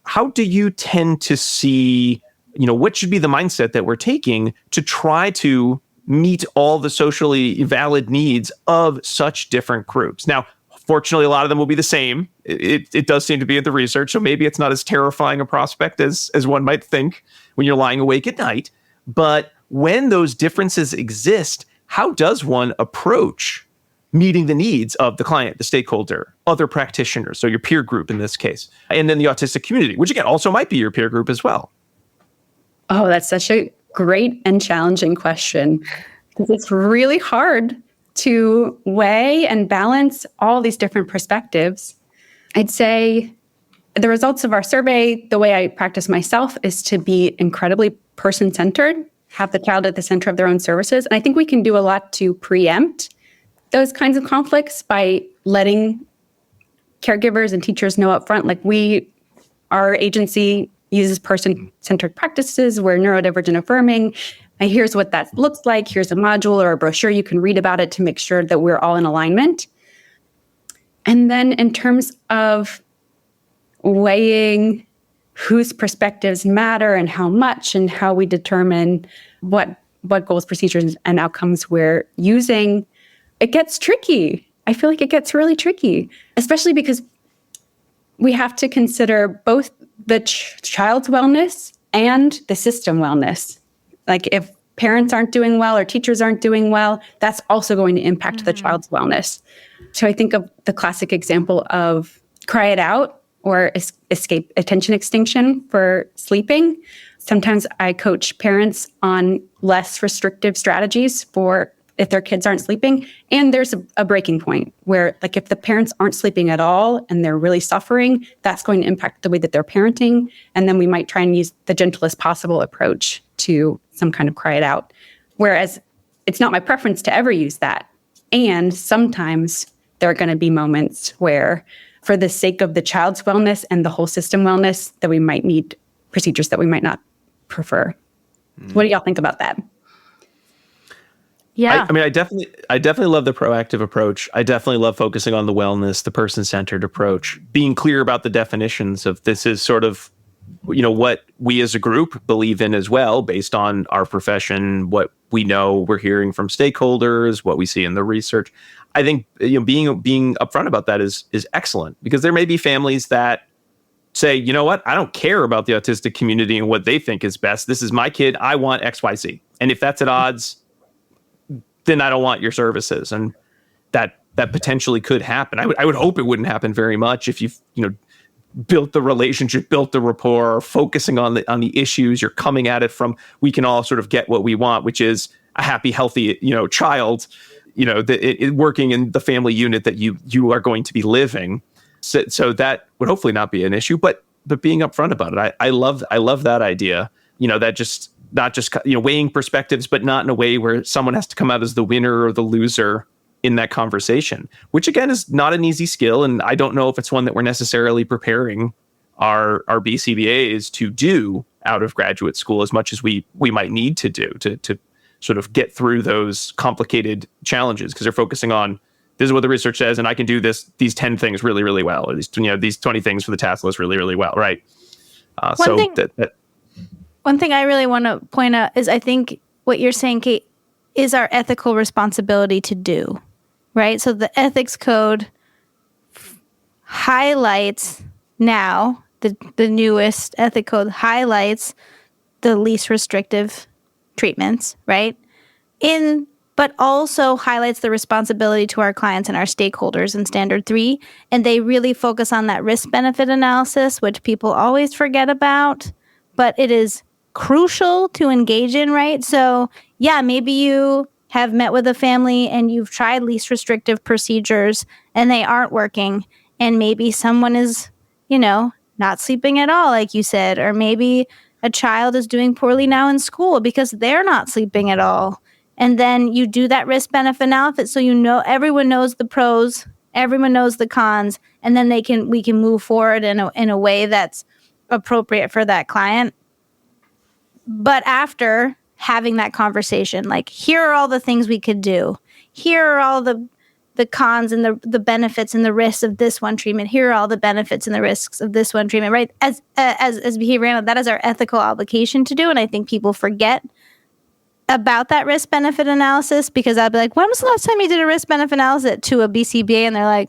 how do you tend to see, what should be the mindset that we're taking to try to meet all the socially valid needs of such different groups? Now, fortunately, a lot of them will be the same. It does seem to be in the research, so maybe it's not as terrifying a prospect as one might think when you're lying awake at night. But when those differences exist, how does one approach meeting the needs of the client, the stakeholder, other practitioners, so your peer group in this case, and then the autistic community, which again also might be your peer group as well? Oh, that's such a great and challenging question, because it's really hard to weigh and balance all these different perspectives. I'd say the results of our survey, the way I practice myself, is to be incredibly person-centered, have the child at the center of their own services. And I think we can do a lot to preempt those kinds of conflicts by letting caregivers and teachers know up front, like our agency uses person-centered practices. We're neurodivergent affirming. And here's what that looks like. Here's a module or a brochure. You can read about it to make sure that we're all in alignment. And then in terms of weighing whose perspectives matter and how much, and how we determine what goals, procedures, and outcomes we're using, it gets tricky. I feel like it gets really tricky, especially because we have to consider both the child's wellness and the system wellness. Like if parents aren't doing well or teachers aren't doing well, that's also going to impact the child's wellness. So I think of the classic example of cry it out or escape attention extinction for sleeping. Sometimes I coach parents on less restrictive strategies for if their kids aren't sleeping. And there's a breaking point where, like, if the parents aren't sleeping at all and they're really suffering, that's going to impact the way that they're parenting. And then we might try and use the gentlest possible approach to some kind of cry it out. Whereas it's not my preference to ever use that. And sometimes there are going to be moments where, for the sake of the child's wellness and the whole system wellness, that we might need procedures that we might not prefer. What do y'all think about that? Yeah. I mean, I definitely love the proactive approach. I definitely love focusing on the wellness, the person-centered approach, being clear about the definitions of this is sort of, what we as a group believe in as well, based on our profession, what we know we're hearing from stakeholders, what we see in the research. I think being upfront about that is excellent, because there may be families that say, you know what, I don't care about the autistic community and what they think is best. This is my kid. I want X, Y, Z. And if that's at odds, then I don't want your services. And that potentially could happen. I would hope it wouldn't happen very much if you've, built the relationship, built the rapport, focusing on the issues. You're coming at it from, we can all sort of get what we want, which is a happy, healthy, child, working in the family unit that you are going to be living. So that would hopefully not be an issue, but being upfront about it. I love that idea, that just not just, weighing perspectives, but not in a way where someone has to come out as the winner or the loser in that conversation, which again is not an easy skill. And I don't know if it's one that we're necessarily preparing our BCBAs to do out of graduate school as much as we might need to do to sort of get through those complicated challenges, because they're focusing on, this is what the research says, and I can do these 10 things really, really well, or these 20 things for the task list really, really well, right? One thing I really want to point out is I think what you're saying, Kate, is our ethical responsibility to do, right? So the ethics code highlights now, the newest ethic code highlights the least restrictive treatments, right? But also highlights the responsibility to our clients and our stakeholders in Standard 3. And they really focus on that risk-benefit analysis, which people always forget about, but it is crucial to engage in, right? So yeah, maybe you have met with a family and you've tried least restrictive procedures and they aren't working. And maybe someone is, not sleeping at all, like you said, or maybe a child is doing poorly now in school because they're not sleeping at all. And then you do that risk-benefit analysis, so everyone knows the pros, everyone knows the cons, and then we can move forward in a way that's appropriate for that client. But after having that conversation, like, here are all the things we could do. Here are all the cons and the benefits and the risks of this one treatment. Here are all the benefits and the risks of this one treatment, right? As behavioral analysts, that is our ethical obligation to do, and I think people forget about that risk-benefit analysis, because I'll be like, when was the last time you did a risk-benefit analysis to a BCBA? And they're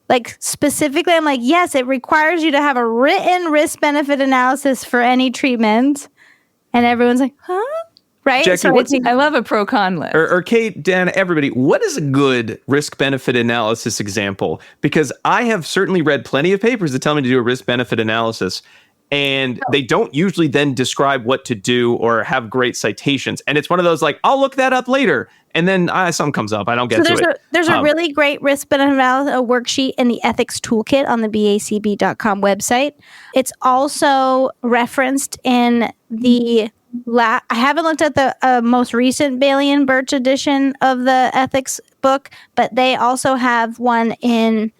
like specifically, I'm like, yes, it requires you to have a written risk-benefit analysis for any treatment. And everyone's like, huh? Right? Jackie, So I love a pro-con list. Or Kate, Dan, everybody, what is a good risk-benefit analysis example? Because I have certainly read plenty of papers that tell me to do a risk-benefit analysis, and they don't usually then describe what to do or have great citations. And it's one of those, like, I'll look that up later. And then something comes up. I don't get to it. There's a really great risk-benefit analysis worksheet in the ethics toolkit on the BACB.com website. It's also referenced in the I haven't looked at the most recent Bailey and Birch edition of the ethics book, but they also have one in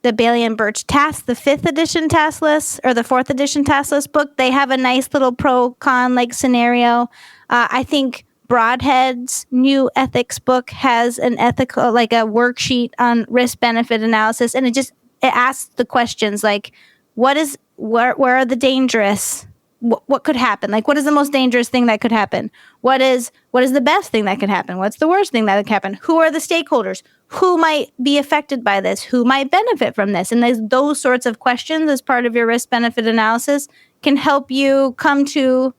the Bailey and Birch task, the 5th edition task list, or the 4th edition task list book. They have a nice little pro-con scenario. I think Broadhead's new ethics book has an ethical, a worksheet on risk-benefit analysis, and it asks the questions like, where are the dangerous what could happen? Like, what is the most dangerous thing that could happen? What is the best thing that could happen? What's the worst thing that could happen? Who are the stakeholders? Who might be affected by this? Who might benefit from this? And those sorts of questions as part of your risk-benefit analysis can help you come to,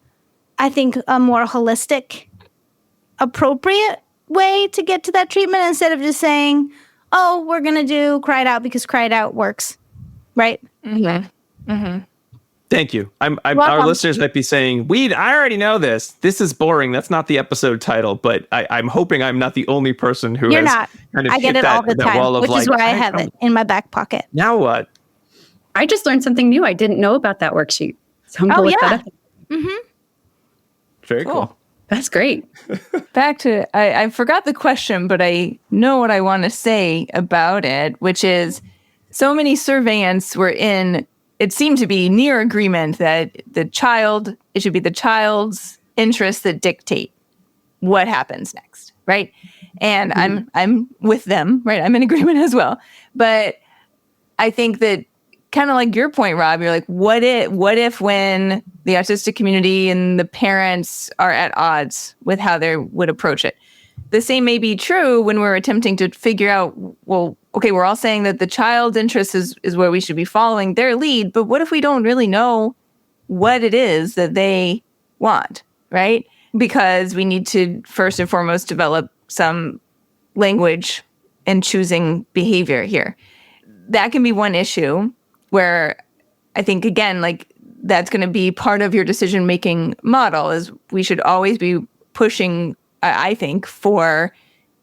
I think, a more holistic, appropriate way to get to that treatment instead of just saying, oh, we're going to do Cry It Out because Cry It Out works, right? Mm-hmm. Mm-hmm. Thank you. Our listeners might be saying, I already know this. This is boring. That's not the episode title, but I'm hoping I'm not the only person who You're has not. kind of I get hit it all the that time, wall of which like, is why I have it in my back pocket. Now what? I just learned something new. I didn't know about that worksheet. So I'm going to look that up. Mm-hmm. Very cool. That's great. Back to, I forgot the question, but I know what I want to say about it, which is so many surveyants were it seemed to be near agreement that it should be the child's interests that dictate what happens next, right? And I'm with them, right? I'm in agreement as well. But I think that kind of like your point, Rob, you're like, what if when the autistic community and the parents are at odds with how they would approach it? The same may be true when we're attempting to figure out, well, okay, we're all saying that the child's interest is where we should be following their lead, but what if we don't really know what it is that they want, right? Because we need to first and foremost develop some language in choosing behavior here. That can be one issue where I think, again, like that's going to be part of your decision-making model is we should always be pushing, I think, for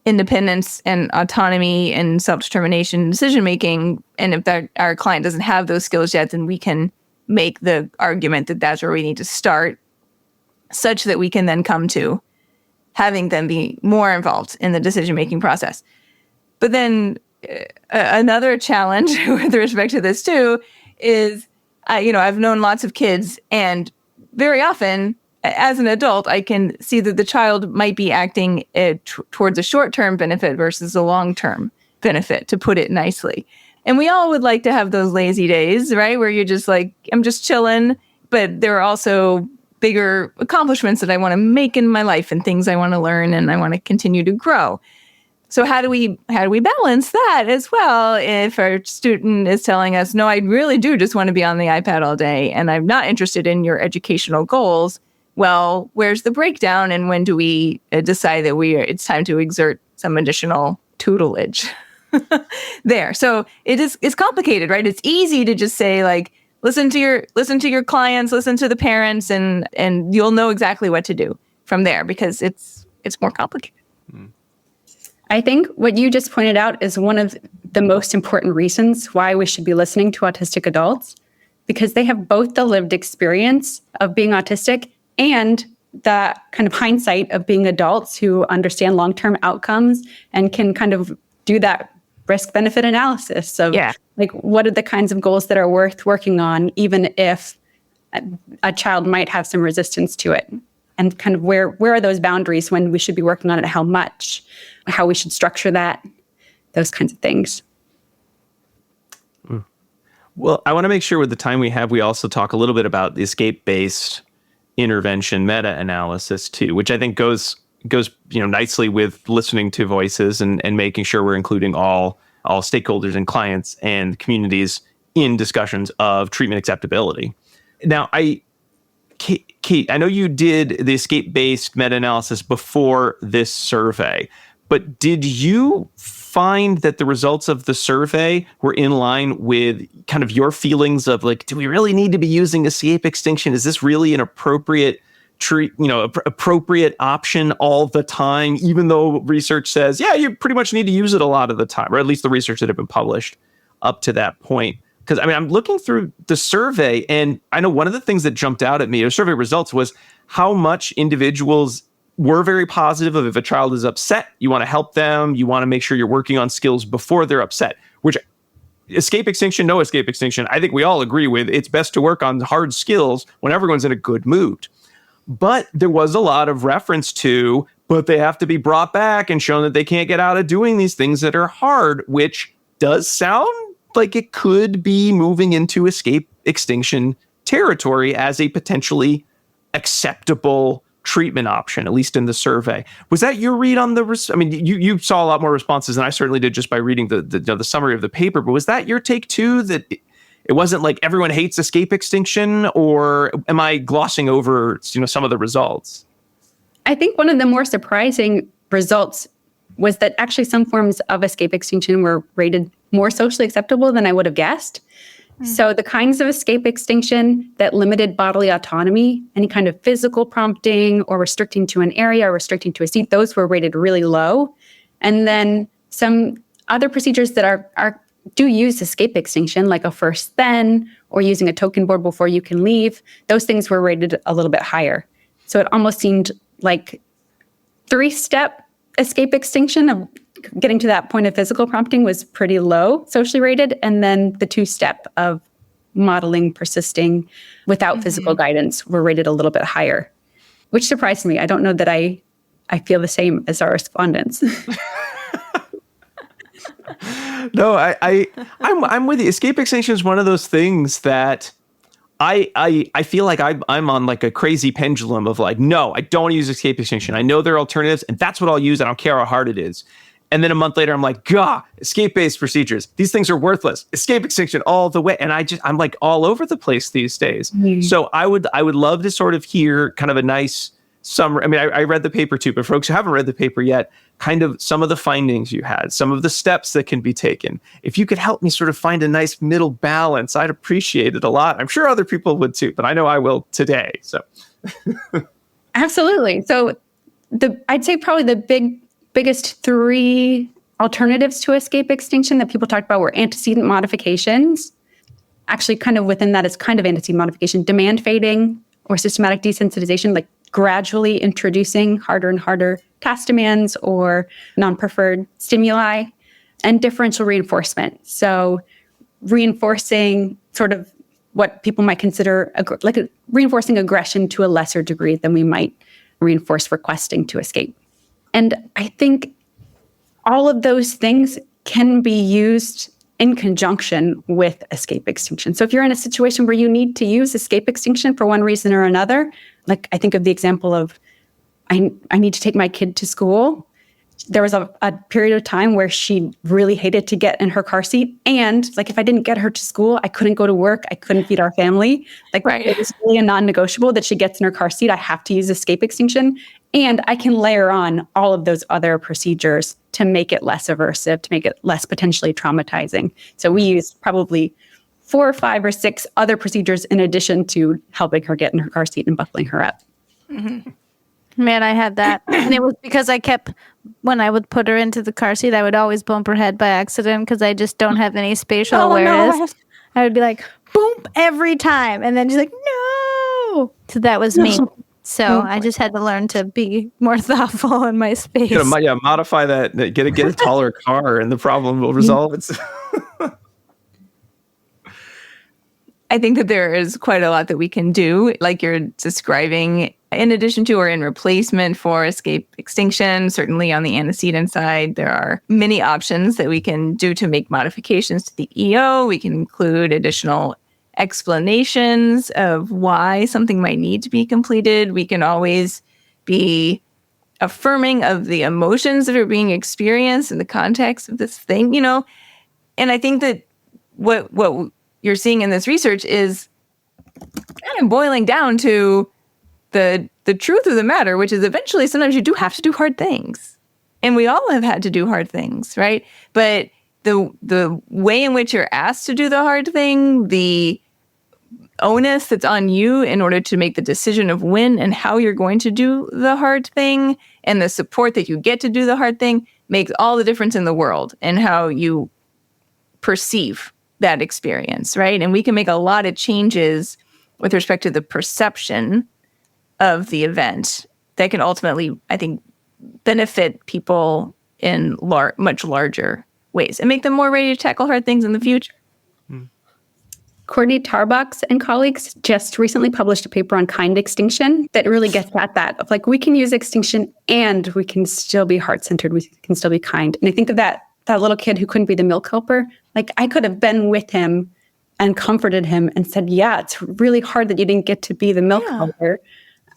independence and autonomy and self-determination decision-making. And if our client doesn't have those skills yet, then we can make the argument that that's where we need to start such that we can then come to having them be more involved in the decision-making process. But then another challenge with respect to this too is, I've known lots of kids, and very often as an adult, I can see that the child might be acting towards a short-term benefit versus a long-term benefit, to put it nicely. And we all would like to have those lazy days, right? Where you're just like, I'm just chilling, but there are also bigger accomplishments that I want to make in my life and things I want to learn and I want to continue to grow. So how do we balance that as well if our student is telling us, no, I really do just want to be on the iPad all day and I'm not interested in your educational goals? Well, where's the breakdown and when do we decide that it's time to exert some additional tutelage there? So it's complicated, right? It's easy to just say like, listen to your clients, listen to the parents, and you'll know exactly what to do from there because it's more complicated. I think what you just pointed out is one of the most important reasons why we should be listening to autistic adults, because they have both the lived experience of being autistic and the kind of hindsight of being adults who understand long-term outcomes and can kind of do that risk-benefit analysis of like what are the kinds of goals that are worth working on, even if a child might have some resistance to it, and kind of where are those boundaries when we should be working on it, how much, how we should structure that, those kinds of things. Well, I want to make sure with the time we have, we also talk a little bit about the escape-based intervention meta-analysis too, which I think goes nicely with listening to voices and making sure we're including all stakeholders and clients and communities in discussions of treatment acceptability. Now, Kate, I know you did the escape-based meta-analysis before this survey, but did you find that the results of the survey were in line with kind of your feelings of like, do we really need to be using escape extinction? Is this really an appropriate appropriate option all the time, even though research says, yeah, you pretty much need to use it a lot of the time, or at least the research that had been published up to that point? Because I'm looking through the survey, and I know one of the things that jumped out at me, the survey results, was how much individuals were very positive of if a child is upset, you want to help them, you want to make sure you're working on skills before they're upset, which escape extinction, no escape extinction, I think we all agree with. It's best to work on hard skills when everyone's in a good mood. But there was a lot of reference to, but they have to be brought back and shown that they can't get out of doing these things that are hard, which does sound like it could be moving into escape extinction territory as a potentially acceptable treatment option, at least in the survey. Was that your read on the? I mean, you saw a lot more responses than I certainly did just by reading the summary of the paper. But was that your take too? That it wasn't like everyone hates escape extinction, or am I glossing over some of the results? I think one of the more surprising results was that actually some forms of escape extinction were rated more socially acceptable than I would have guessed. So the kinds of escape extinction that limited bodily autonomy, any kind of physical prompting or restricting to an area or restricting to a seat, those were rated really low. And then some other procedures that do use escape extinction, like a first then or using a token board before you can leave, those things were rated a little bit higher. So it almost seemed like 3-step escape extinction of getting to that point of physical prompting was pretty low socially rated. And then the 2-step of modeling, persisting without physical guidance were rated a little bit higher, which surprised me. I don't know that I feel the same as our respondents. No, I'm with you. Escape extinction is one of those things that I feel like I'm on like a crazy pendulum of like, no, I don't want to use escape extinction. I know there are alternatives, and that's what I'll use. I don't care how hard it is. And then a month later, I'm like, gah, escape-based procedures. These things are worthless. Escape extinction all the way. And I'm like all over the place these days. So I would love to sort of hear kind of a nice summary. I mean, I read the paper too, but folks who haven't read the paper yet, kind of some of the findings you had, some of the steps that can be taken. If you could help me sort of find a nice middle balance, I'd appreciate it a lot. I'm sure other people would too, but I know I will today. So Absolutely. So I'd say probably the biggest 3 alternatives to escape extinction that people talked about were antecedent modifications. Actually, kind of within that is kind of antecedent modification, demand fading or systematic desensitization, like gradually introducing harder and harder task demands or non-preferred stimuli, and differential reinforcement. So reinforcing sort of what people might consider reinforcing aggression to a lesser degree than we might reinforce requesting to escape. And I think all of those things can be used in conjunction with escape extinction. So if you're in a situation where you need to use escape extinction for one reason or another, like I think of the example of I need to take my kid to school. There was a period of time where she really hated to get in her car seat. And like, if I didn't get her to school, I couldn't go to work. I couldn't feed our family. Like, It was really a non-negotiable that she gets in her car seat. I have to use escape extinction. And I can layer on all of those other procedures to make it less aversive, to make it less potentially traumatizing. So we used probably 4 or 5 or 6 other procedures in addition to helping her get in her car seat and buckling her up. Mm-hmm. Man, I had that. And it was because when I would put her into the car seat, I would always bump her head by accident because I just don't have any spatial awareness. No. I would be like, boom, every time. And then she's like, no. So that was me. So I just had to learn to be more thoughtful in my space. You gotta, modify that. Get a taller car, and the problem will resolve itself. I think that there is quite a lot that we can do, like you're describing, in addition to or in replacement for escape extinction. Certainly on the antecedent side, there are many options that we can do to make modifications to the EO. We can include additional explanations of why something might need to be completed. We can always be affirming of the emotions that are being experienced in the context of this thing, And I think that what you're seeing in this research is kind of boiling down to the truth of the matter, which is eventually sometimes you do have to do hard things. And we all have had to do hard things, right? But the way in which you're asked to do the hard thing, the onus that's on you in order to make the decision of when and how you're going to do the hard thing, and the support that you get to do the hard thing makes all the difference in the world in how you perceive that experience, right? And we can make a lot of changes with respect to the perception of the event that can ultimately, I think, benefit people in much larger ways and make them more ready to tackle hard things in the future. Courtney Tarbox and colleagues just recently published a paper on kind extinction that really gets at that of like, we can use extinction and we can still be heart-centered, we can still be kind. And I think of that little kid who couldn't be the milk helper. Like, I could have been with him and comforted him and said, yeah, it's really hard that you didn't get to be the milk helper.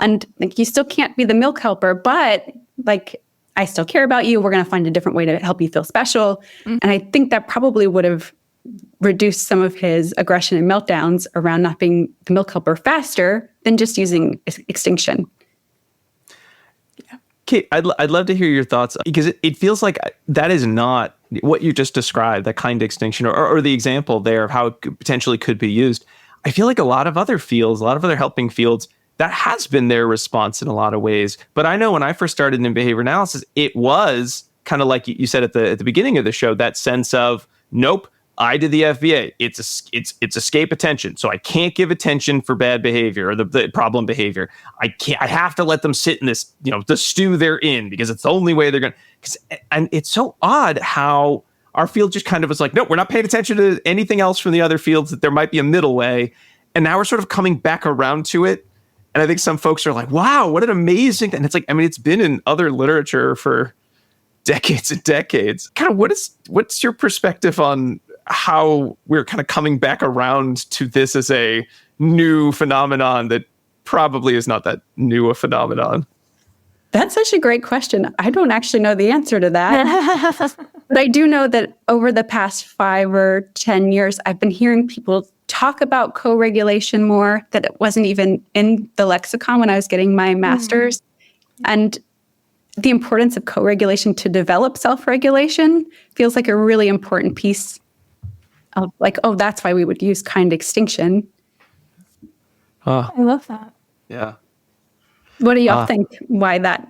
And like, you still can't be the milk helper, but like, I still care about you. We're going to find a different way to help you feel special. And I think that probably would have reduced some of his aggression and meltdowns around not being the milk helper faster than just using extinction. Kate, I'd love to hear your thoughts, because it feels like that is not what you just described, that kind of extinction, or the example there of how it potentially could be used. I feel like a lot of other fields, a lot of other helping fields, that has been their response in a lot of ways. But I know when I first started in behavior analysis, it was kind of like you said at the beginning of the show, that sense of, nope, I did the FBA. It's escape attention. So I can't give attention for bad behavior or the problem behavior. I have to let them sit in this, the stew they're in, because it's the only way they're going to. And it's so odd how our field just kind of was like, no, we're not paying attention to anything else from the other fields, that there might be a middle way. And now we're sort of coming back around to it. And I think some folks are like, wow, what an amazing, and it's like, it's been in other literature for decades and decades. Kind of what's your perspective on how we're kind of coming back around to this as a new phenomenon that probably is not that new a phenomenon? That's such a great question. I don't actually know the answer to that. But I do know that over the past 5 or 10 years, I've been hearing people talk about co-regulation more, that it wasn't even in the lexicon when I was getting my master's. And the importance of co-regulation to develop self-regulation feels like a really important piece of like, oh, that's why we would use kind extinction. I love that. Yeah. What do y'all think why that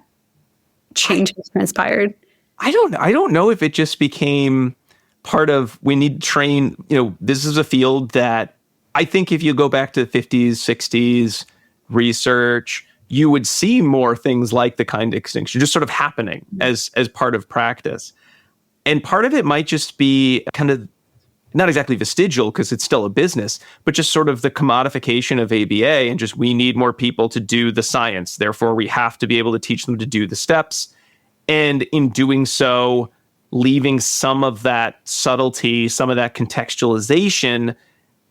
change has transpired? I don't know if it just became part of, we need to train, this is a field that I think if you go back to the 50s, 60s research, you would see more things like the kind extinction just sort of happening as part of practice. And part of it might just be kind of not exactly vestigial, because it's still a business, but just sort of the commodification of ABA, and just, we need more people to do the science. Therefore, we have to be able to teach them to do the steps. And in doing so, leaving some of that subtlety, some of that contextualization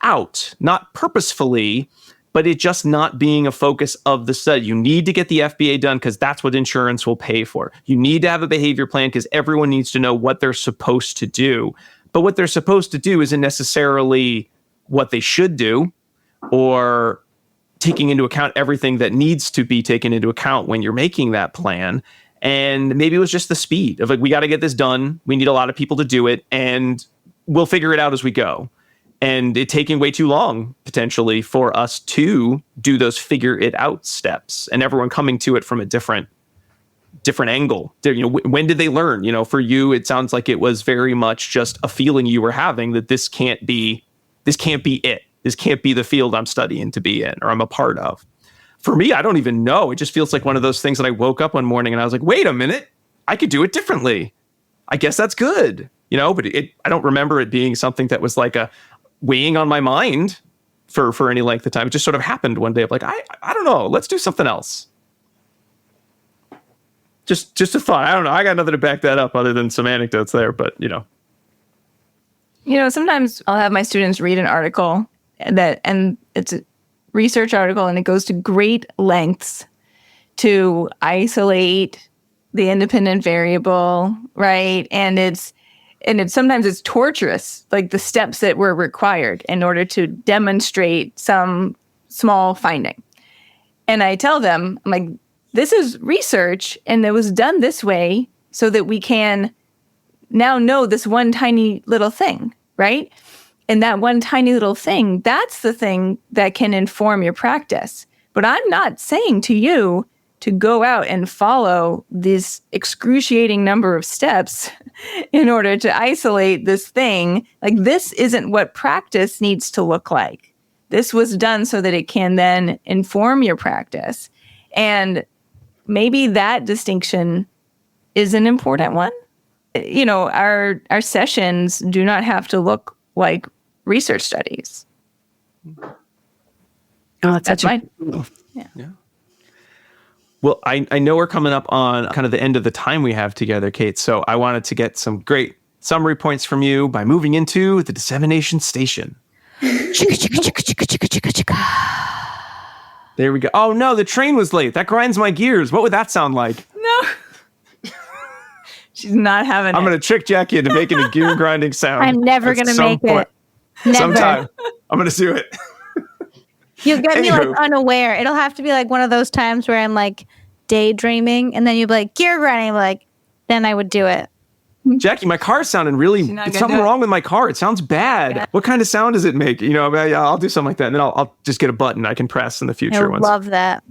out, not purposefully, but it just not being a focus of the study. You need to get the FBA done because that's what insurance will pay for. You need to have a behavior plan because everyone needs to know what they're supposed to do. But what they're supposed to do isn't necessarily what they should do, or taking into account everything that needs to be taken into account when you're making that plan. And maybe it was just the speed of like, we got to get this done. We need a lot of people to do it, and we'll figure it out as we go. And it taking way too long, potentially, for us to do those figure it out steps, and everyone coming to it from a different angle. When did they learn? For you, it sounds like it was very much just a feeling you were having that this can't be it. This can't be the field I'm studying to be in, or I'm a part of. For me, I don't even know. It just feels like one of those things that I woke up one morning and I was like, wait a minute, I could do it differently. I guess that's good. But I don't remember it being something that was like a weighing on my mind for any length of time. It just sort of happened one day of like, I don't know, let's do something else. Just a thought. I don't know. I got nothing to back that up other than some anecdotes there, but sometimes I'll have my students read an article and it's a research article, and it goes to great lengths to isolate the independent variable, right? And it's sometimes it's torturous, like the steps that were required in order to demonstrate some small finding. And I tell them, I'm like, this is research, and it was done this way so that we can now know this one tiny little thing, right? And that one tiny little thing, that's the thing that can inform your practice. But I'm not saying to you to go out and follow this excruciating number of steps in order to isolate this thing. Like, this isn't what practice needs to look like. This was done so that it can then inform your practice. And maybe that distinction is an important one. Our sessions do not have to look like research studies. Oh, that's fine. Yeah. Well, I know we're coming up on kind of the end of the time we have together, Kate. So I wanted to get some great summary points from you by moving into the dissemination station. There we go. Oh no, the train was late. That grinds my gears. What would that sound like? No. She's not having I'm it. going to trick Jackie into making a gear grinding sound. I'm never at going to some make point. it. Never. Sometime. I'm going to do it. You'll get me like Anywho. unaware. It'll have to be like one of those times where I'm like daydreaming and then you'll be like gear grinding, like then I would do it. Jackie, my car's sounding really, She's not it's gonna something do it. wrong with my car. It sounds bad. Yeah. What kind of sound does it make? You know, I'll do something like that and then I'll just get a button I can press in the I future. would once. love that.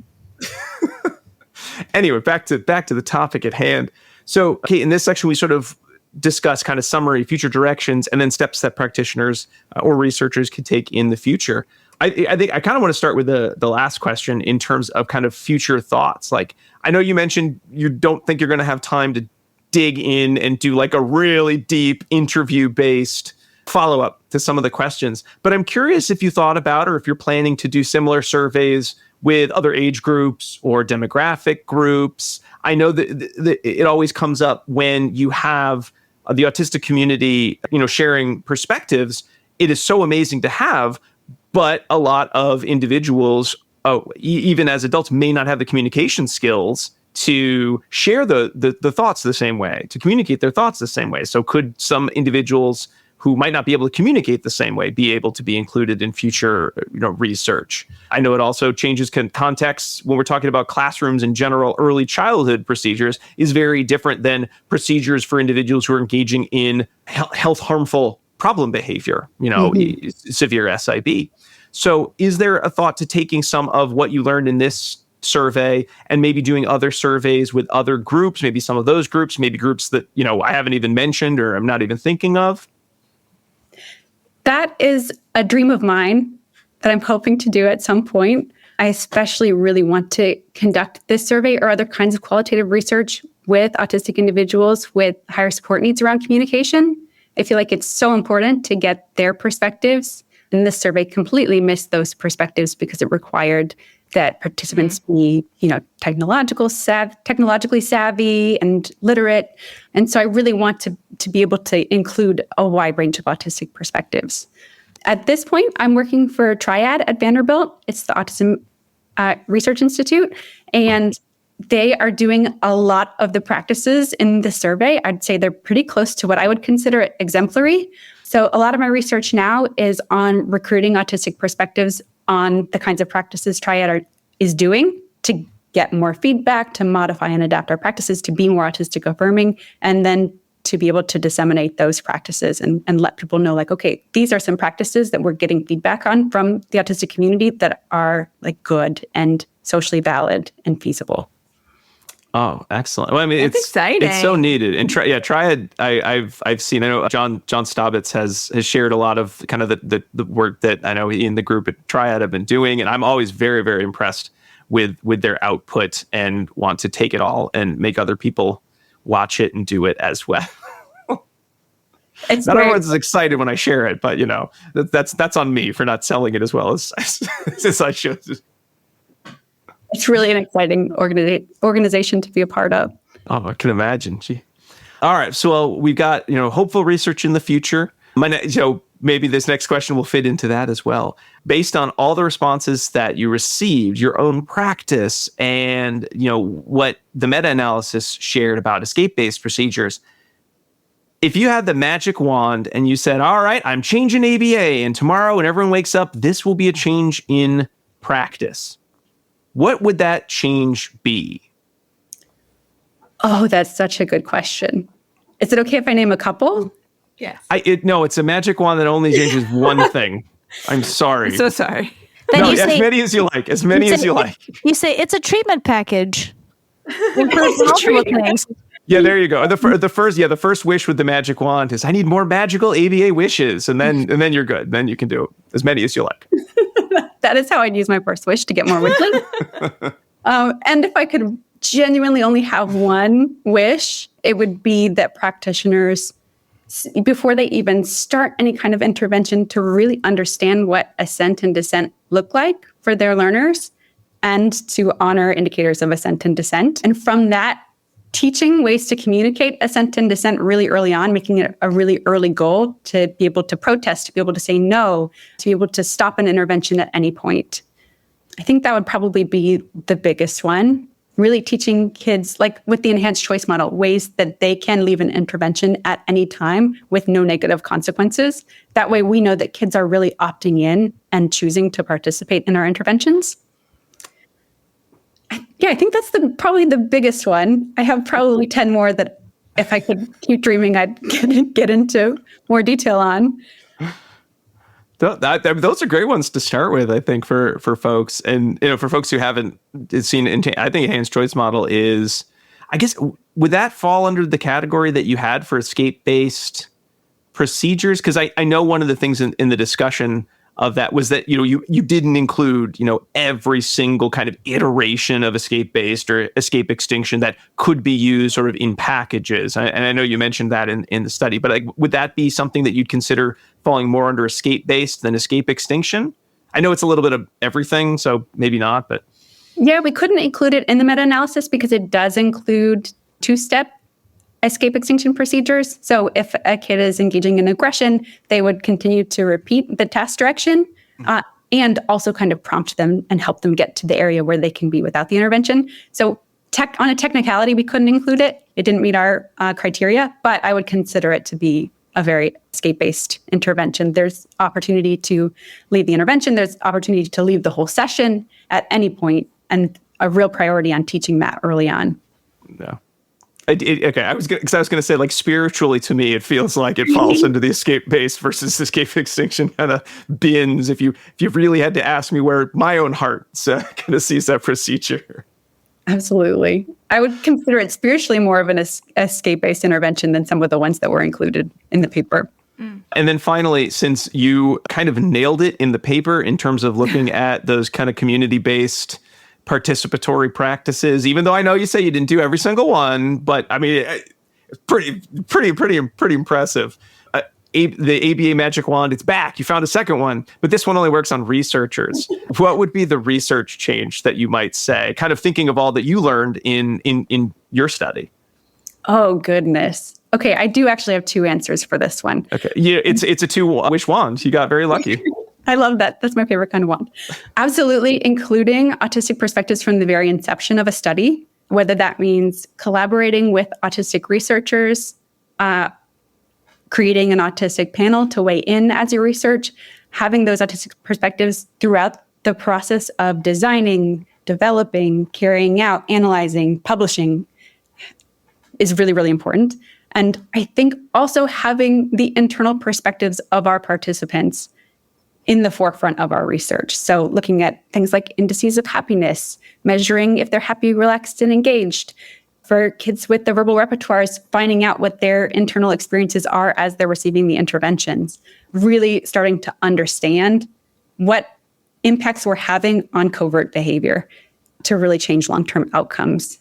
Anyway, back to the topic at hand. So, okay, in this section, we sort of discuss kind of summary, future directions, and then steps that practitioners or researchers could take in the future. I think I kind of want to start with the last question in terms of kind of future thoughts. Like, I know you mentioned you don't think you're going to have time to dig in and do like a really deep interview-based follow-up to some of the questions, but I'm curious if you thought about or if you're planning to do similar surveys with other age groups or demographic groups. I know that it always comes up when you have the autistic community, sharing perspectives. It is so amazing to have, but a lot of individuals, even as adults, may not have the communication skills to share the thoughts the same way, to communicate their thoughts the same way. So could some individuals who might not be able to communicate the same way be able to be included in future research? I know it also changes contexts when we're talking about classrooms in general. Early childhood procedures is very different than procedures for individuals who are engaging in health harmful problem behavior, severe SIB. So is there a thought to taking some of what you learned in this survey and maybe doing other surveys with other groups, maybe some of those groups, maybe groups that, I haven't even mentioned or I'm not even thinking of? That is a dream of mine that I'm hoping to do at some point. I especially really want to conduct this survey or other kinds of qualitative research with autistic individuals with higher support needs around communication. I feel like it's so important to get their perspectives. And this survey completely missed those perspectives because it required that participants be, technologically savvy and literate. And so I really want to be able to include a wide range of autistic perspectives. At this point, I'm working for Triad at Vanderbilt. It's the Autism Research Institute. And they are doing a lot of the practices in the survey. I'd say they're pretty close to what I would consider exemplary. So a lot of my research now is on recruiting autistic perspectives on the kinds of practices Triad is doing to get more feedback, to modify and adapt our practices to be more autistic affirming, and then to be able to disseminate those practices and let people know, like, okay, these are some practices that we're getting feedback on from the autistic community that are like good and socially valid and feasible. Oh, excellent. Well, I mean, That's exciting. It's so needed. And Triad, I've seen, I know John Staubitz has shared a lot of kind of the work that I know he and the group at Triad have been doing. And I'm always very, very impressed with their output and want to take it all and make other people watch it and do it as well. Not everyone's as excited when I share it, but that's on me for not selling it as well as I should. It's really an exciting organization to be a part of. Oh, I can imagine. Gee. All right. So we've got, hopeful research in the future. Maybe this next question will fit into that as well. Based on all the responses that you received, your own practice, and, what the meta-analysis shared about escape-based procedures, if you had the magic wand and you said, all right, I'm changing ABA, and tomorrow when everyone wakes up, this will be a change in practice, what would that change be? Oh, that's such a good question. Is it okay if I name a couple? Yes. No, it's a magic wand that only changes one thing. I'm sorry. I'm so sorry. Then No, you say, as many as you like. As many as you like. You say it's a treatment package. Includes multiple things. Yeah, there you go. The first wish with the magic wand is I need more magical ABA wishes, and then you're good. Then you can do as many as you like. That is how I'd use my first wish to get more wiggling. And if I could genuinely only have one wish, it would be that practitioners, before they even start any kind of intervention, to really understand what assent and dissent look like for their learners and to honor indicators of assent and dissent. And from that, teaching ways to communicate assent and dissent really early on, making it a really early goal to be able to protest, to be able to say no, to be able to stop an intervention at any point. I think that would probably be the biggest one. Really teaching kids, like with the enhanced choice model, ways that they can leave an intervention at any time with no negative consequences. That way we know that kids are really opting in and choosing to participate in our interventions. Yeah, I think that's probably the biggest one. I have probably 10 more that if I could keep dreaming, I'd get into more detail on. Those are great ones to start with, I think, for folks. And, for folks who haven't seen it, I think enhanced choice model is, I guess, would that fall under the category that you had for escape-based procedures? Because I know one of the things in the discussion of that was that, you didn't include, every single kind of iteration of escape-based or escape extinction that could be used sort of in packages. And I know you mentioned that in the study, but would that be something that you'd consider falling more under escape-based than escape extinction? I know it's a little bit of everything, so maybe not, but. Yeah, we couldn't include it in the meta-analysis because it does include two-step escape extinction procedures. So if a kid is engaging in aggression, they would continue to repeat the task direction and also kind of prompt them and help them get to the area where they can be without the intervention. So on a technicality, we couldn't include it. It didn't meet our criteria, but I would consider it to be a very escape-based intervention. There's opportunity to leave the intervention. There's opportunity to leave the whole session at any point, and a real priority on teaching that early on. No. Okay, I was going to say, like, spiritually, to me, it feels like it falls into the escape-based versus escape extinction kind of bins. If you really had to ask me where my own heart kind of sees that procedure. Absolutely. I would consider it spiritually more of an escape-based intervention than some of the ones that were included in the paper. And then finally, since you kind of nailed it in the paper in terms of looking at those kind of community-based participatory practices, even though I know you say you didn't do every single one, but I mean, it's pretty impressive. The ABA magic wand, it's back. You found a second one, but this one only works on researchers. What would be the research change that you might say, kind of thinking of all that you learned in your study? Oh, goodness. Okay, I do actually have two answers for this one. Okay, yeah, it's a two-wish wand. You got very lucky. I love that. That's my favorite kind of wand. Absolutely, including autistic perspectives from the very inception of a study, whether that means collaborating with autistic researchers, creating an autistic panel to weigh in as you research, having those autistic perspectives throughout the process of designing, developing, carrying out, analyzing, publishing is really, really important. And I think also having the internal perspectives of our participants in the forefront of our research. So looking at things like indices of happiness, measuring if they're happy, relaxed, and engaged. For kids with the verbal repertoires, finding out what their internal experiences are as they're receiving the interventions. Really starting to understand what impacts we're having on covert behavior to really change long-term outcomes.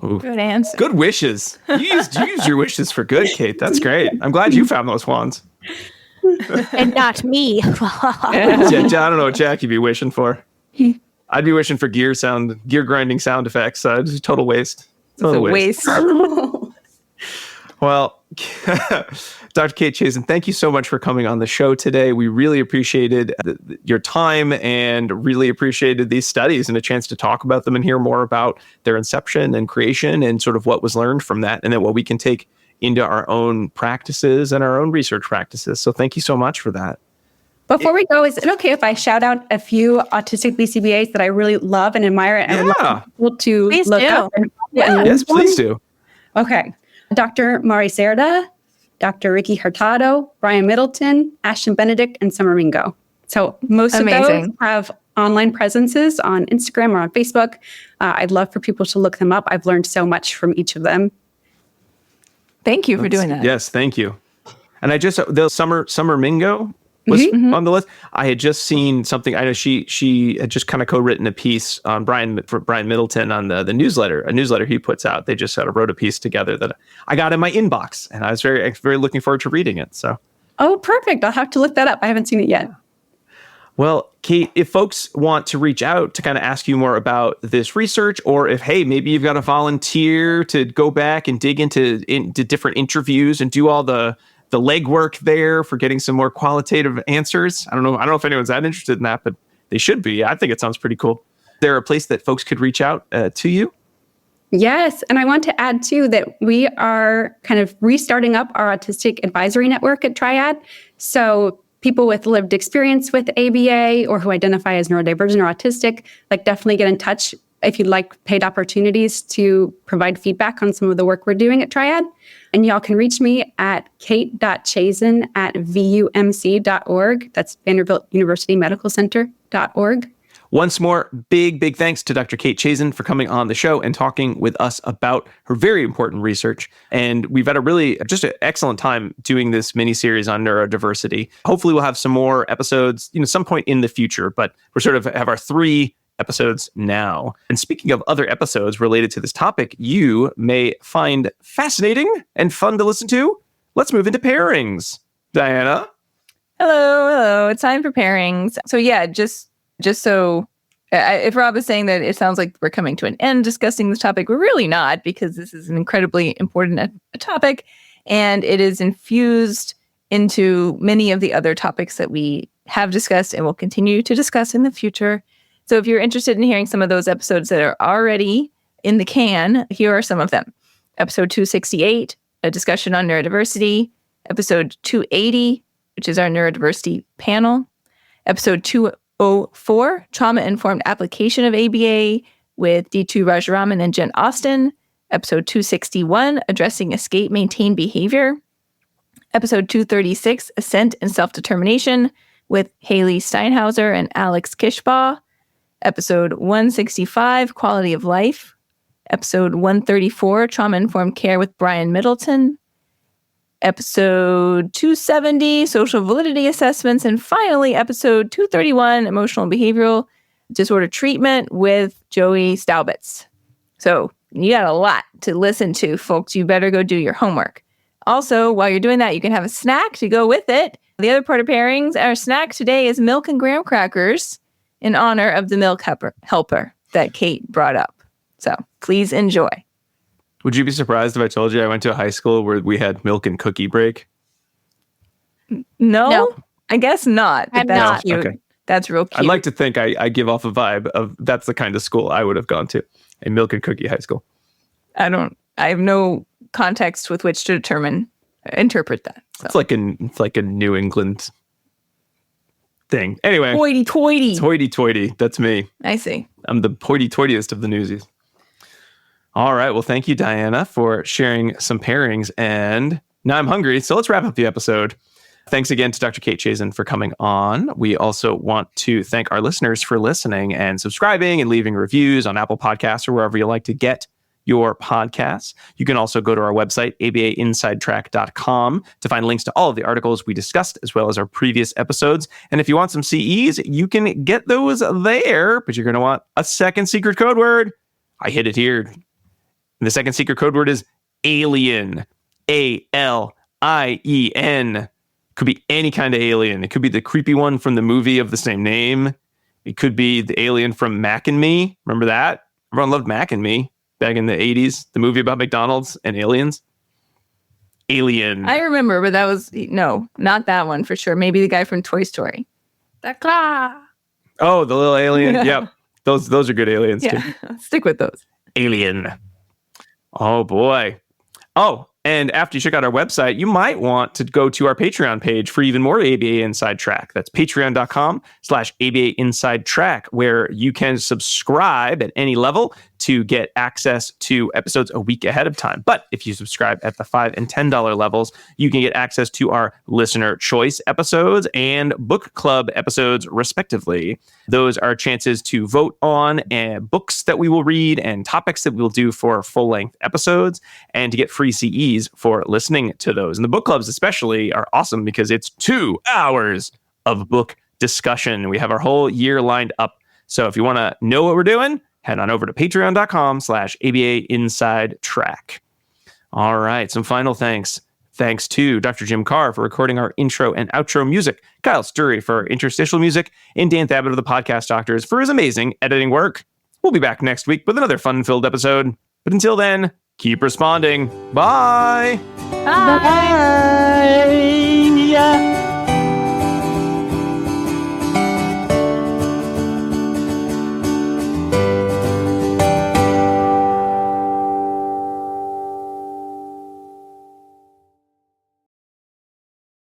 Ooh. Good answer. Good wishes. You used your wishes for good, Kate. That's great. I'm glad you found those wands. And not me. I don't know what Jack you'd be wishing for. I'd be wishing for gear grinding sound effects. Total waste. Total waste. Well, Dr. Kate Chazin, thank you so much for coming on the show today. We really appreciated your time and really appreciated these studies and a chance to talk about them and hear more about their inception and creation and sort of what was learned from that and then what we can take into our own practices and our own research practices. So thank you so much for that. Before we go, is it okay if I shout out a few autistic BCBAs that I really love and admire and would love people to look up? Yes, please do. Okay. Dr. Mari Cerda, Dr. Ricky Hurtado, Brian Middleton, Ashton Benedict, and Summer Mingo. So most of those have online presences on Instagram or on Facebook. I'd love for people to look them up. I've learned so much from each of them. Thank you for doing that. Yes, thank you. And the Summer Mingo was on the list. I had just seen something. I know she had just kind of co-written a piece on Brian Middleton on the newsletter, a newsletter he puts out. They just sort of wrote a piece together that I got in my inbox, and I was very looking forward to reading it. So, oh, perfect! I'll have to look that up. I haven't seen it yet. Well, Kate, if folks want to reach out to kind of ask you more about this research, or if, hey, maybe you've got a volunteer to go back and dig into different interviews and do all the legwork there for getting some more qualitative answers. I don't know if anyone's that interested in that, but they should be. I think it sounds pretty cool. Is there a place that folks could reach out to you? Yes. And I want to add, too, that we are kind of restarting up our autistic advisory network at Triad. So people with lived experience with ABA or who identify as neurodivergent or autistic, definitely get in touch if you'd like paid opportunities to provide feedback on some of the work we're doing at Triad. And y'all can reach me at kate.chazin@vumc.org. That's Vanderbilt University Medical Center.org. Once more, big thanks to Dr. Kate Chazin for coming on the show and talking with us about her very important research. And we've had just an excellent time doing this mini-series on neurodiversity. Hopefully we'll have some more episodes, some point in the future, but we're sort of have our 3 episodes now. And speaking of other episodes related to this topic you may find fascinating and fun to listen to, let's move into pairings. Diana? Hello. It's time for pairings. So yeah, just so if Rob is saying that it sounds like we're coming to an end discussing this topic, we're really not, because this is an incredibly important topic, and it is infused into many of the other topics that we have discussed and will continue to discuss in the future. So if you're interested in hearing some of those episodes that are already in the can, here are some of them. Episode 268, a discussion on neurodiversity. Episode 280, which is our neurodiversity panel. Episode 204, trauma-informed application of ABA with D2 Rajaraman and Jen Austin. Episode 261, addressing escape-maintained behavior. Episode 236, assent and self-determination with Haley Steinhauser and Alex Kishbaugh. Episode 165, quality of life. Episode 134, trauma-informed care with Brian Middleton. Episode 270, social validity assessments. And finally, episode 231, emotional and behavioral disorder treatment with Joey Staubitz. So you got a lot to listen to, folks. You better go do your homework. Also, while you're doing that, you can have a snack to go with it. The other part of pairings, our snack today is milk and graham crackers in honor of the milk helper that Kate brought up. So please enjoy. Would you be surprised if I told you I went to a high school where we had milk and cookie break? No. I guess not. But that's not cute. Okay. That's real cute. I'd like to think I give off a vibe of that's the kind of school I would have gone to, a milk and cookie high school. I have no context with which to interpret that. So. It's like a New England thing. Anyway. Hoity-toity. It's hoity-toity. That's me. I see. I'm the hoity-toityest of the newsies. All right. Well, thank you, Diana, for sharing some pairings. And now I'm hungry, so let's wrap up the episode. Thanks again to Dr. Kate Chazin for coming on. We also want to thank our listeners for listening and subscribing and leaving reviews on Apple Podcasts or wherever you like to get your podcasts. You can also go to our website, abainsidetrack.com, to find links to all of the articles we discussed, as well as our previous episodes. And if you want some CEs, you can get those there, but you're going to want a second secret code word. I hid it here. And the second secret code word is alien. ALIEN. Could be any kind of alien. It could be the creepy one from the movie of the same name. It could be the alien from Mac and Me. Remember that? Everyone loved Mac and Me back in the 80s. The movie about McDonald's and aliens. Alien. I remember, but that was, no, not that one for sure. Maybe the guy from Toy Story. The claw. Oh, the little alien. Yep. Those are good aliens too. Stick with those. Alien. Oh, boy. Oh, and after you check out our website, you might want to go to our Patreon page for even more ABA Inside Track. That's patreon.com/ABA Inside Track, where you can subscribe at any level to get access to episodes a week ahead of time. But if you subscribe at the $5 and $10 levels, you can get access to our listener choice episodes and book club episodes, respectively. Those are chances to vote on books that we will read and topics that we'll do for full-length episodes, and to get free CEs for listening to those. And the book clubs especially are awesome because it's 2 hours of book discussion. We have our whole year lined up. So if you want to know what we're doing, head on over to patreon.com/ABA Inside Track. All right. Some final thanks. thanks to Dr. Jim Carr for recording our intro and outro music, Kyle Sturry for our interstitial music, and Dan Thabit of the Podcast Doctors for his amazing editing work. We'll be back next week with another fun-filled episode. But until then, keep responding. Bye! Bye. Bye.